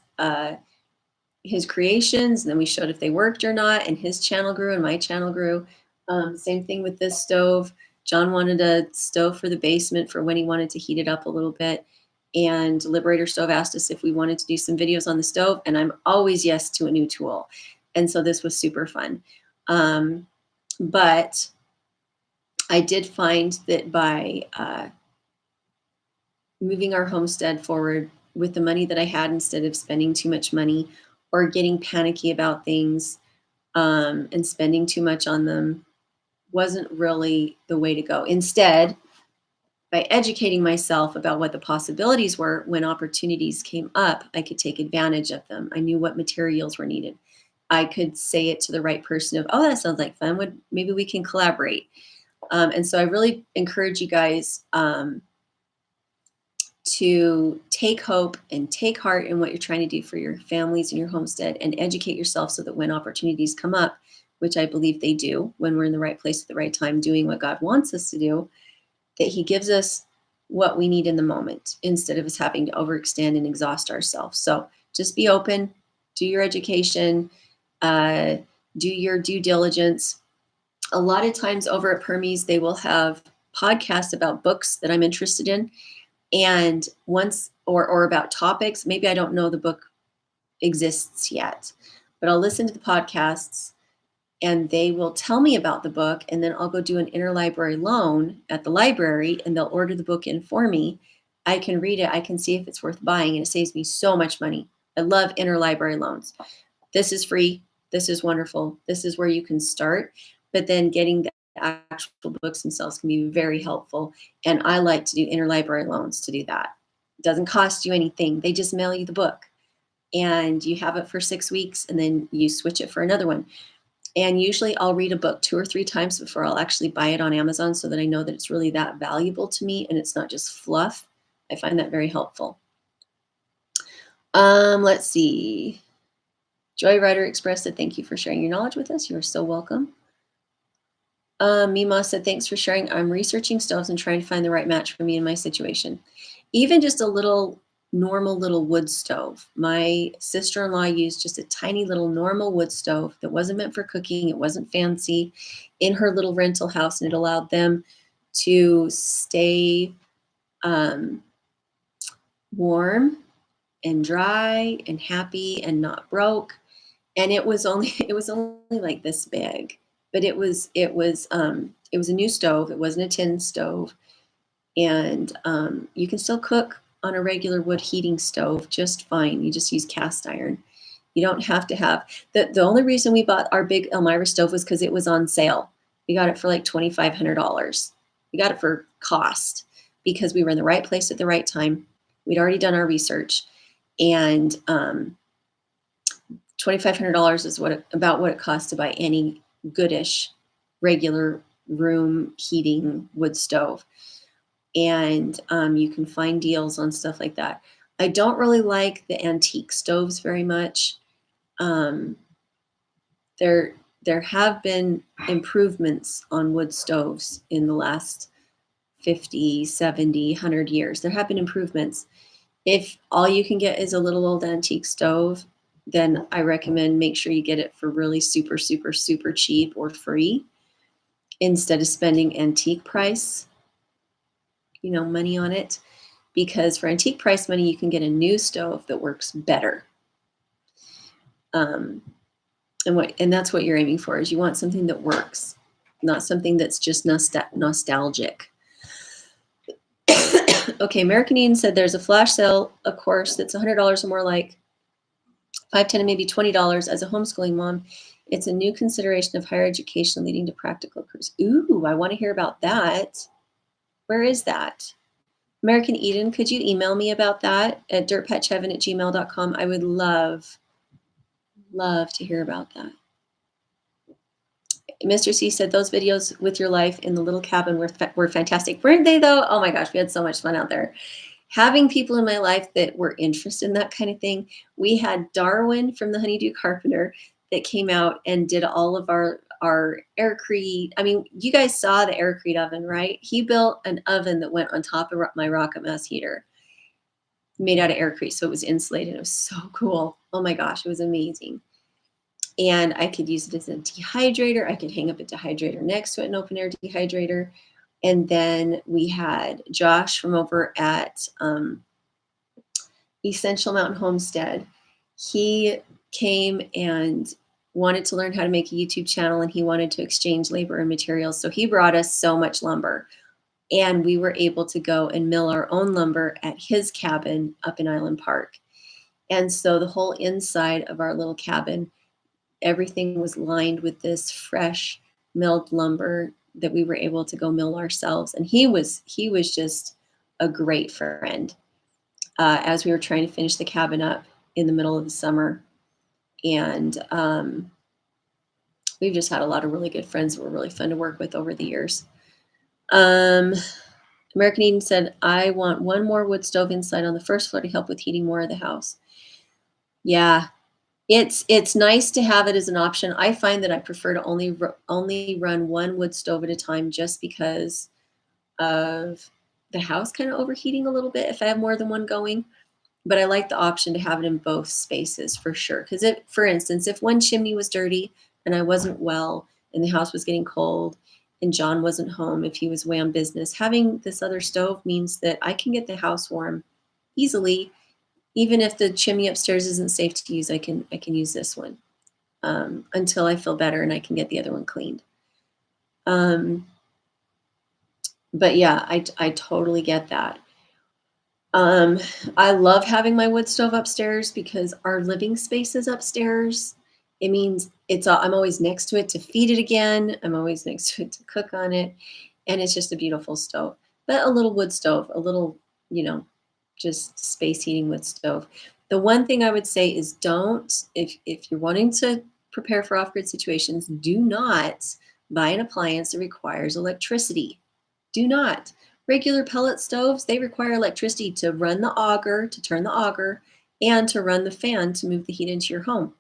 creations, and then we showed if they worked or not, and his channel grew and my channel grew. Same thing with this stove. John wanted a stove for the basement for when he wanted to heat it up a little bit. And Liberator Stove asked us if we wanted to do some videos on the stove, and I'm always yes to a new tool. And so this was super fun. But I did find that by moving our homestead forward with the money that I had, instead of spending too much money or getting panicky about things and spending too much on them, wasn't really the way to go. Instead, by educating myself about what the possibilities were, when opportunities came up, I could take advantage of them. I knew what materials were needed. I could say it to the right person of, oh, that sounds like fun. Maybe we can collaborate. And so I really encourage you guys to take hope and take heart in what you're trying to do for your families and your homestead, and educate yourself so that when opportunities come up, which I believe they do when we're in the right place at the right time, doing what God wants us to do, that he gives us what we need in the moment instead of us having to overextend and exhaust ourselves. So just be open, do your education, do your due diligence. A lot of times over at Permies, they will have podcasts about books that I'm interested in. And once, or about topics, maybe I don't know the book exists yet, but I'll listen to the podcasts and they will tell me about the book, and then I'll go do an interlibrary loan at the library, and they'll order the book in for me. I can read it. I can see if it's worth buying, and it saves me so much money. I love interlibrary loans. This is free. This is wonderful. This is where you can start, but then getting the actual books themselves can be very helpful. And I like to do interlibrary loans to do that. It doesn't cost you anything. They just mail you the book, and you have it for 6 weeks, and then you switch it for another one. And usually I'll read a book 2 or 3 times before I'll actually buy it on Amazon, so that I know that it's really that valuable to me and it's not just fluff. I find that very helpful. Let's see. Joy Rider Express said, thank you for sharing your knowledge with us. You're so welcome. Mima said, thanks for sharing. I'm researching stoves and trying to find the right match for me in my situation. Even just a little normal little wood stove. My sister-in-law used just a tiny little normal wood stove that wasn't meant for cooking. It wasn't fancy, in her little rental house, and it allowed them to stay warm and dry and happy and not broke. And it was only like this big, but it was a new stove. It wasn't a tin stove, and you can still cook on a regular wood heating stove just fine. You just use cast iron. You don't have to have the only reason we bought our big Elmira stove was because it was on sale. We got it for like $2,500. We got it for cost because we were in the right place at the right time. We'd already done our research, and $2,500 is about what it costs to buy any goodish regular room heating wood stove. And you can find deals on stuff like that. I don't really like the antique stoves very much. There have been improvements on wood stoves in the last 50, 70, 100 years. There have been improvements. If all you can get is a little old antique stove, then I recommend make sure you get it for really super, super, super cheap or free, instead of spending antique price money on it, because for antique price money, you can get a new stove that works better. And that's what you're aiming for, is you want something that works, not something that's just nostalgic. Okay, American Eden said there's a flash sale, a course that's $100 or more, like $5, $10, and maybe $20 as a homeschooling mom. It's a new consideration of higher education leading to practical careers. Ooh, I want to hear about that. Where is that? American Eden, could you email me about that at dirtpatchheaven@gmail.com? I would love to hear about that. Mr. C said those videos with your life in the little cabin were fantastic. Weren't they, though? Oh my gosh, we had so much fun out there. Having people in my life that were interested in that kind of thing. We had Darwin from the Honeydew Carpenter that came out and did all of our aircrete. I mean, you guys saw the aircrete oven, right? He built an oven that went on top of my rocket mass heater, made out of aircrete, so it was insulated. It was so cool. Oh my gosh, it was amazing. And I could use it as a dehydrator. I could hang up a dehydrator next to it, an open air dehydrator. And then we had Josh from over at Essential Mountain Homestead. He came and wanted to learn how to make a YouTube channel, and he wanted to exchange labor and materials. So he brought us so much lumber, and we were able to go and mill our own lumber at his cabin up in Island Park. And so the whole inside of our little cabin, everything was lined with this fresh milled lumber that we were able to go mill ourselves. And he was just a great friend as we were trying to finish the cabin up in the middle of the summer. And we've just had a lot of really good friends that were really fun to work with over the years. American Eden said, I want one more wood stove inside on the first floor to help with heating more of the house. Yeah. It's nice to have it as an option. I find that I prefer to only run one wood stove at a time, just because of the house kind of overheating a little bit if I have more than one going. But I like the option to have it in both spaces for sure. Because for instance, if one chimney was dirty and I wasn't well and the house was getting cold and John wasn't home, if he was away on business, having this other stove means that I can get the house warm easily. Even if the chimney upstairs isn't safe to use, I can use this one until I feel better and I can get the other one cleaned. But yeah, I totally get that. I love having my wood stove upstairs because our living space is upstairs. It means I'm always next to it to feed it again. I'm always next to it to cook on it. And it's just a beautiful stove. But a little wood stove, a little, just space heating wood stove. The one thing I would say is if you're wanting to prepare for off-grid situations, do not buy an appliance that requires electricity. Do not. Regular pellet stoves, they require electricity to run the auger, to turn the auger, and to run the fan to move the heat into your home.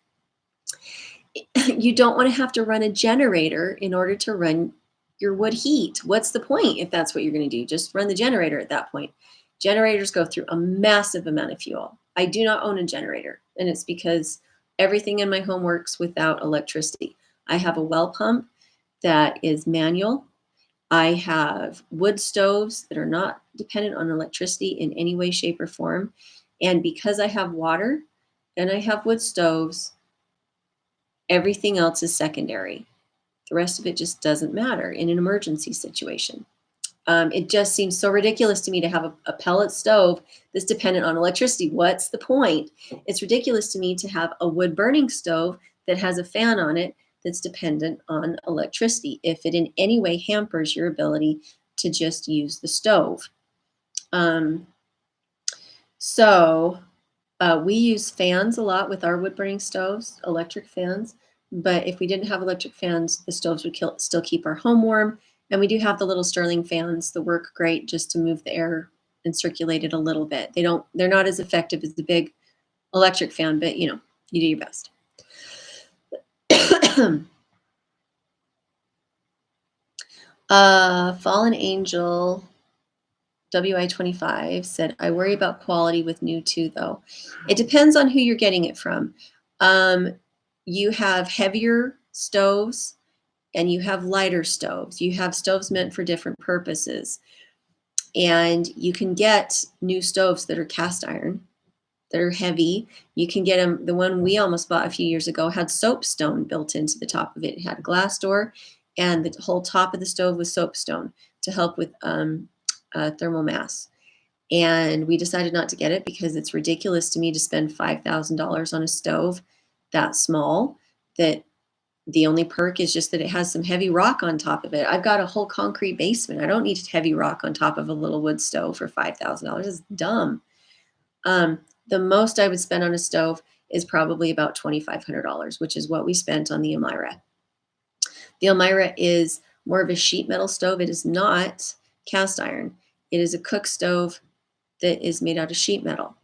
You don't want to have to run a generator in order to run your wood heat. What's the point if that's what you're going to do? Just run the generator at that point. Generators go through a massive amount of fuel. I do not own a generator, and it's because everything in my home works without electricity. I have a well pump that is manual. I have wood stoves that are not dependent on electricity in any way, shape, or form. And because I have water and I have wood stoves, everything else is secondary. The rest of it just doesn't matter in an emergency situation. It just seems so ridiculous to me to have a pellet stove that's dependent on electricity. What's the point? It's ridiculous to me to have a wood burning stove that has a fan on it that's dependent on electricity, if it in any way hampers your ability to just use the stove. We use fans a lot with our wood burning stoves, electric fans. But if we didn't have electric fans, the stoves would still keep our home warm. And we do have the little Stirling fans that work great just to move the air and circulate it a little bit. They're not as effective as the big electric fan, but you do your best. Fallen Angel WI25 said, I worry about quality with new too, though. It depends on who you're getting it from. You have heavier stoves and you have lighter stoves. You have stoves meant for different purposes. And you can get new stoves that are cast iron. that are heavy. You can get them. The one we almost bought a few years ago had soapstone built into the top of it. It had a glass door, and the whole top of the stove was soapstone to help with thermal mass. And we decided not to get it because it's ridiculous to me to spend $5,000 on a stove that small, that the only perk is just that it has some heavy rock on top of it. I've got a whole concrete basement. I don't need heavy rock on top of a little wood stove for $5,000. It's dumb. The most I would spend on a stove is probably about $2,500, which is what we spent on the Elmira. The Elmira is more of a sheet metal stove. It is not cast iron. It is a cook stove that is made out of sheet metal.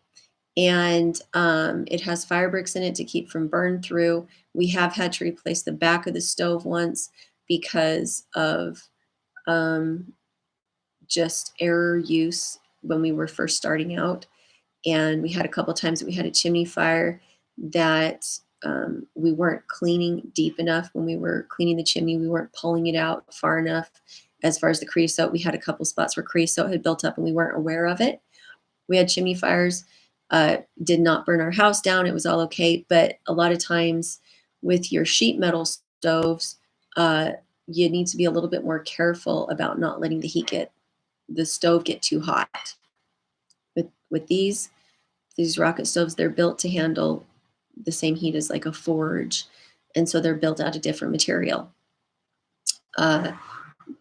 And it has fire bricks in it to keep from burn through. We have had to replace the back of the stove once because of just error use when we were first starting out. And we had a couple times that we had a chimney fire that we weren't cleaning deep enough. When we were cleaning the chimney, we weren't pulling it out far enough. As far as the creosote, we had a couple spots where creosote had built up and we weren't aware of it. We had chimney fires, did not burn our house down. It was all okay. But a lot of times with your sheet metal stoves, you need to be a little bit more careful about not letting the stove get too hot. With these rocket stoves, they're built to handle the same heat as like a forge. And so they're built out of different material. The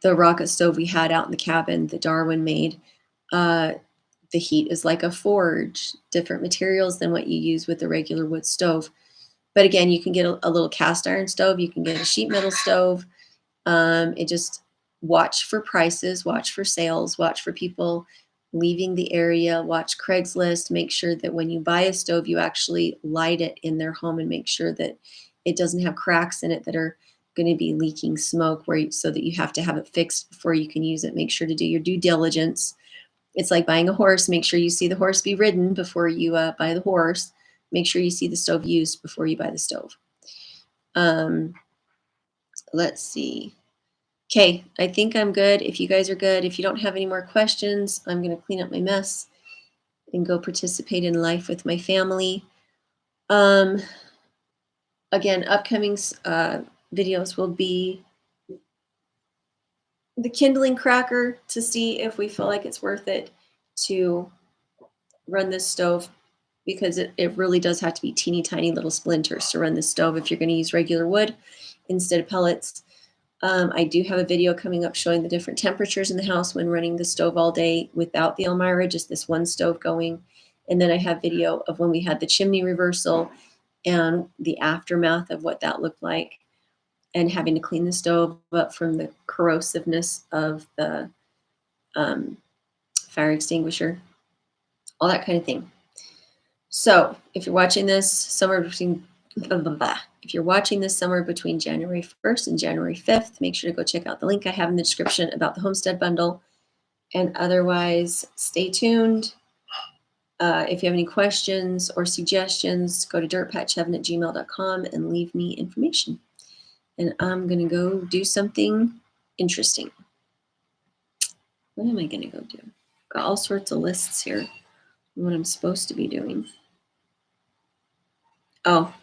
rocket stove we had out in the cabin that Darwin made, the heat is like a forge, different materials than what you use with the regular wood stove. But again, you can get a little cast iron stove. You can get a sheet metal stove. It just watch for prices, watch for sales, watch for people leaving the area, watch Craigslist, make sure that when you buy a stove, you actually light it in their home and make sure that it doesn't have cracks in it that are going to be leaking smoke so that you have to have it fixed before you can use it. Make sure to do your due diligence. It's like buying a horse. Make sure you see the horse be ridden before you buy the horse. Make sure you see the stove used before you buy the stove. Let's see. Okay, I think I'm good. If you guys are good, if you don't have any more questions, I'm going to clean up my mess and go participate in life with my family. Again, upcoming videos will be the kindling cracker to see if we feel like it's worth it to run this stove, because it really does have to be teeny tiny little splinters to run this stove if you're going to use regular wood instead of pellets. I do have a video coming up showing the different temperatures in the house when running the stove all day without the Elmira, just this one stove going. And then I have video of when we had the chimney reversal and the aftermath of what that looked like, and having to clean the stove up from the corrosiveness of the fire extinguisher, all that kind of thing. So if you're watching this somewhere between January 1st and January 5th, make sure to go check out the link I have in the description about the Homestead Bundle. And otherwise, stay tuned. If you have any questions or suggestions, go to dirtpatchheaven@gmail.com and leave me information. And I'm going to go do something interesting. What am I going to go do? I've got all sorts of lists here of what I'm supposed to be doing. Oh,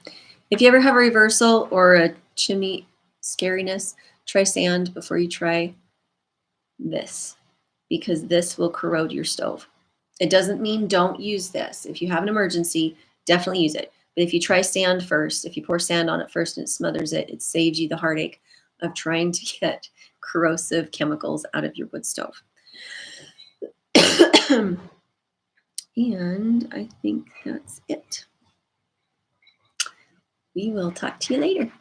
if you ever have a reversal or a chimney scariness, try sand before you try this, because this will corrode your stove. It doesn't mean don't use this. If you have an emergency, definitely use it. But if you try sand first, if you pour sand on it first and it smothers it, it saves you the heartache of trying to get corrosive chemicals out of your wood stove. And I think that's it. We will talk to you later.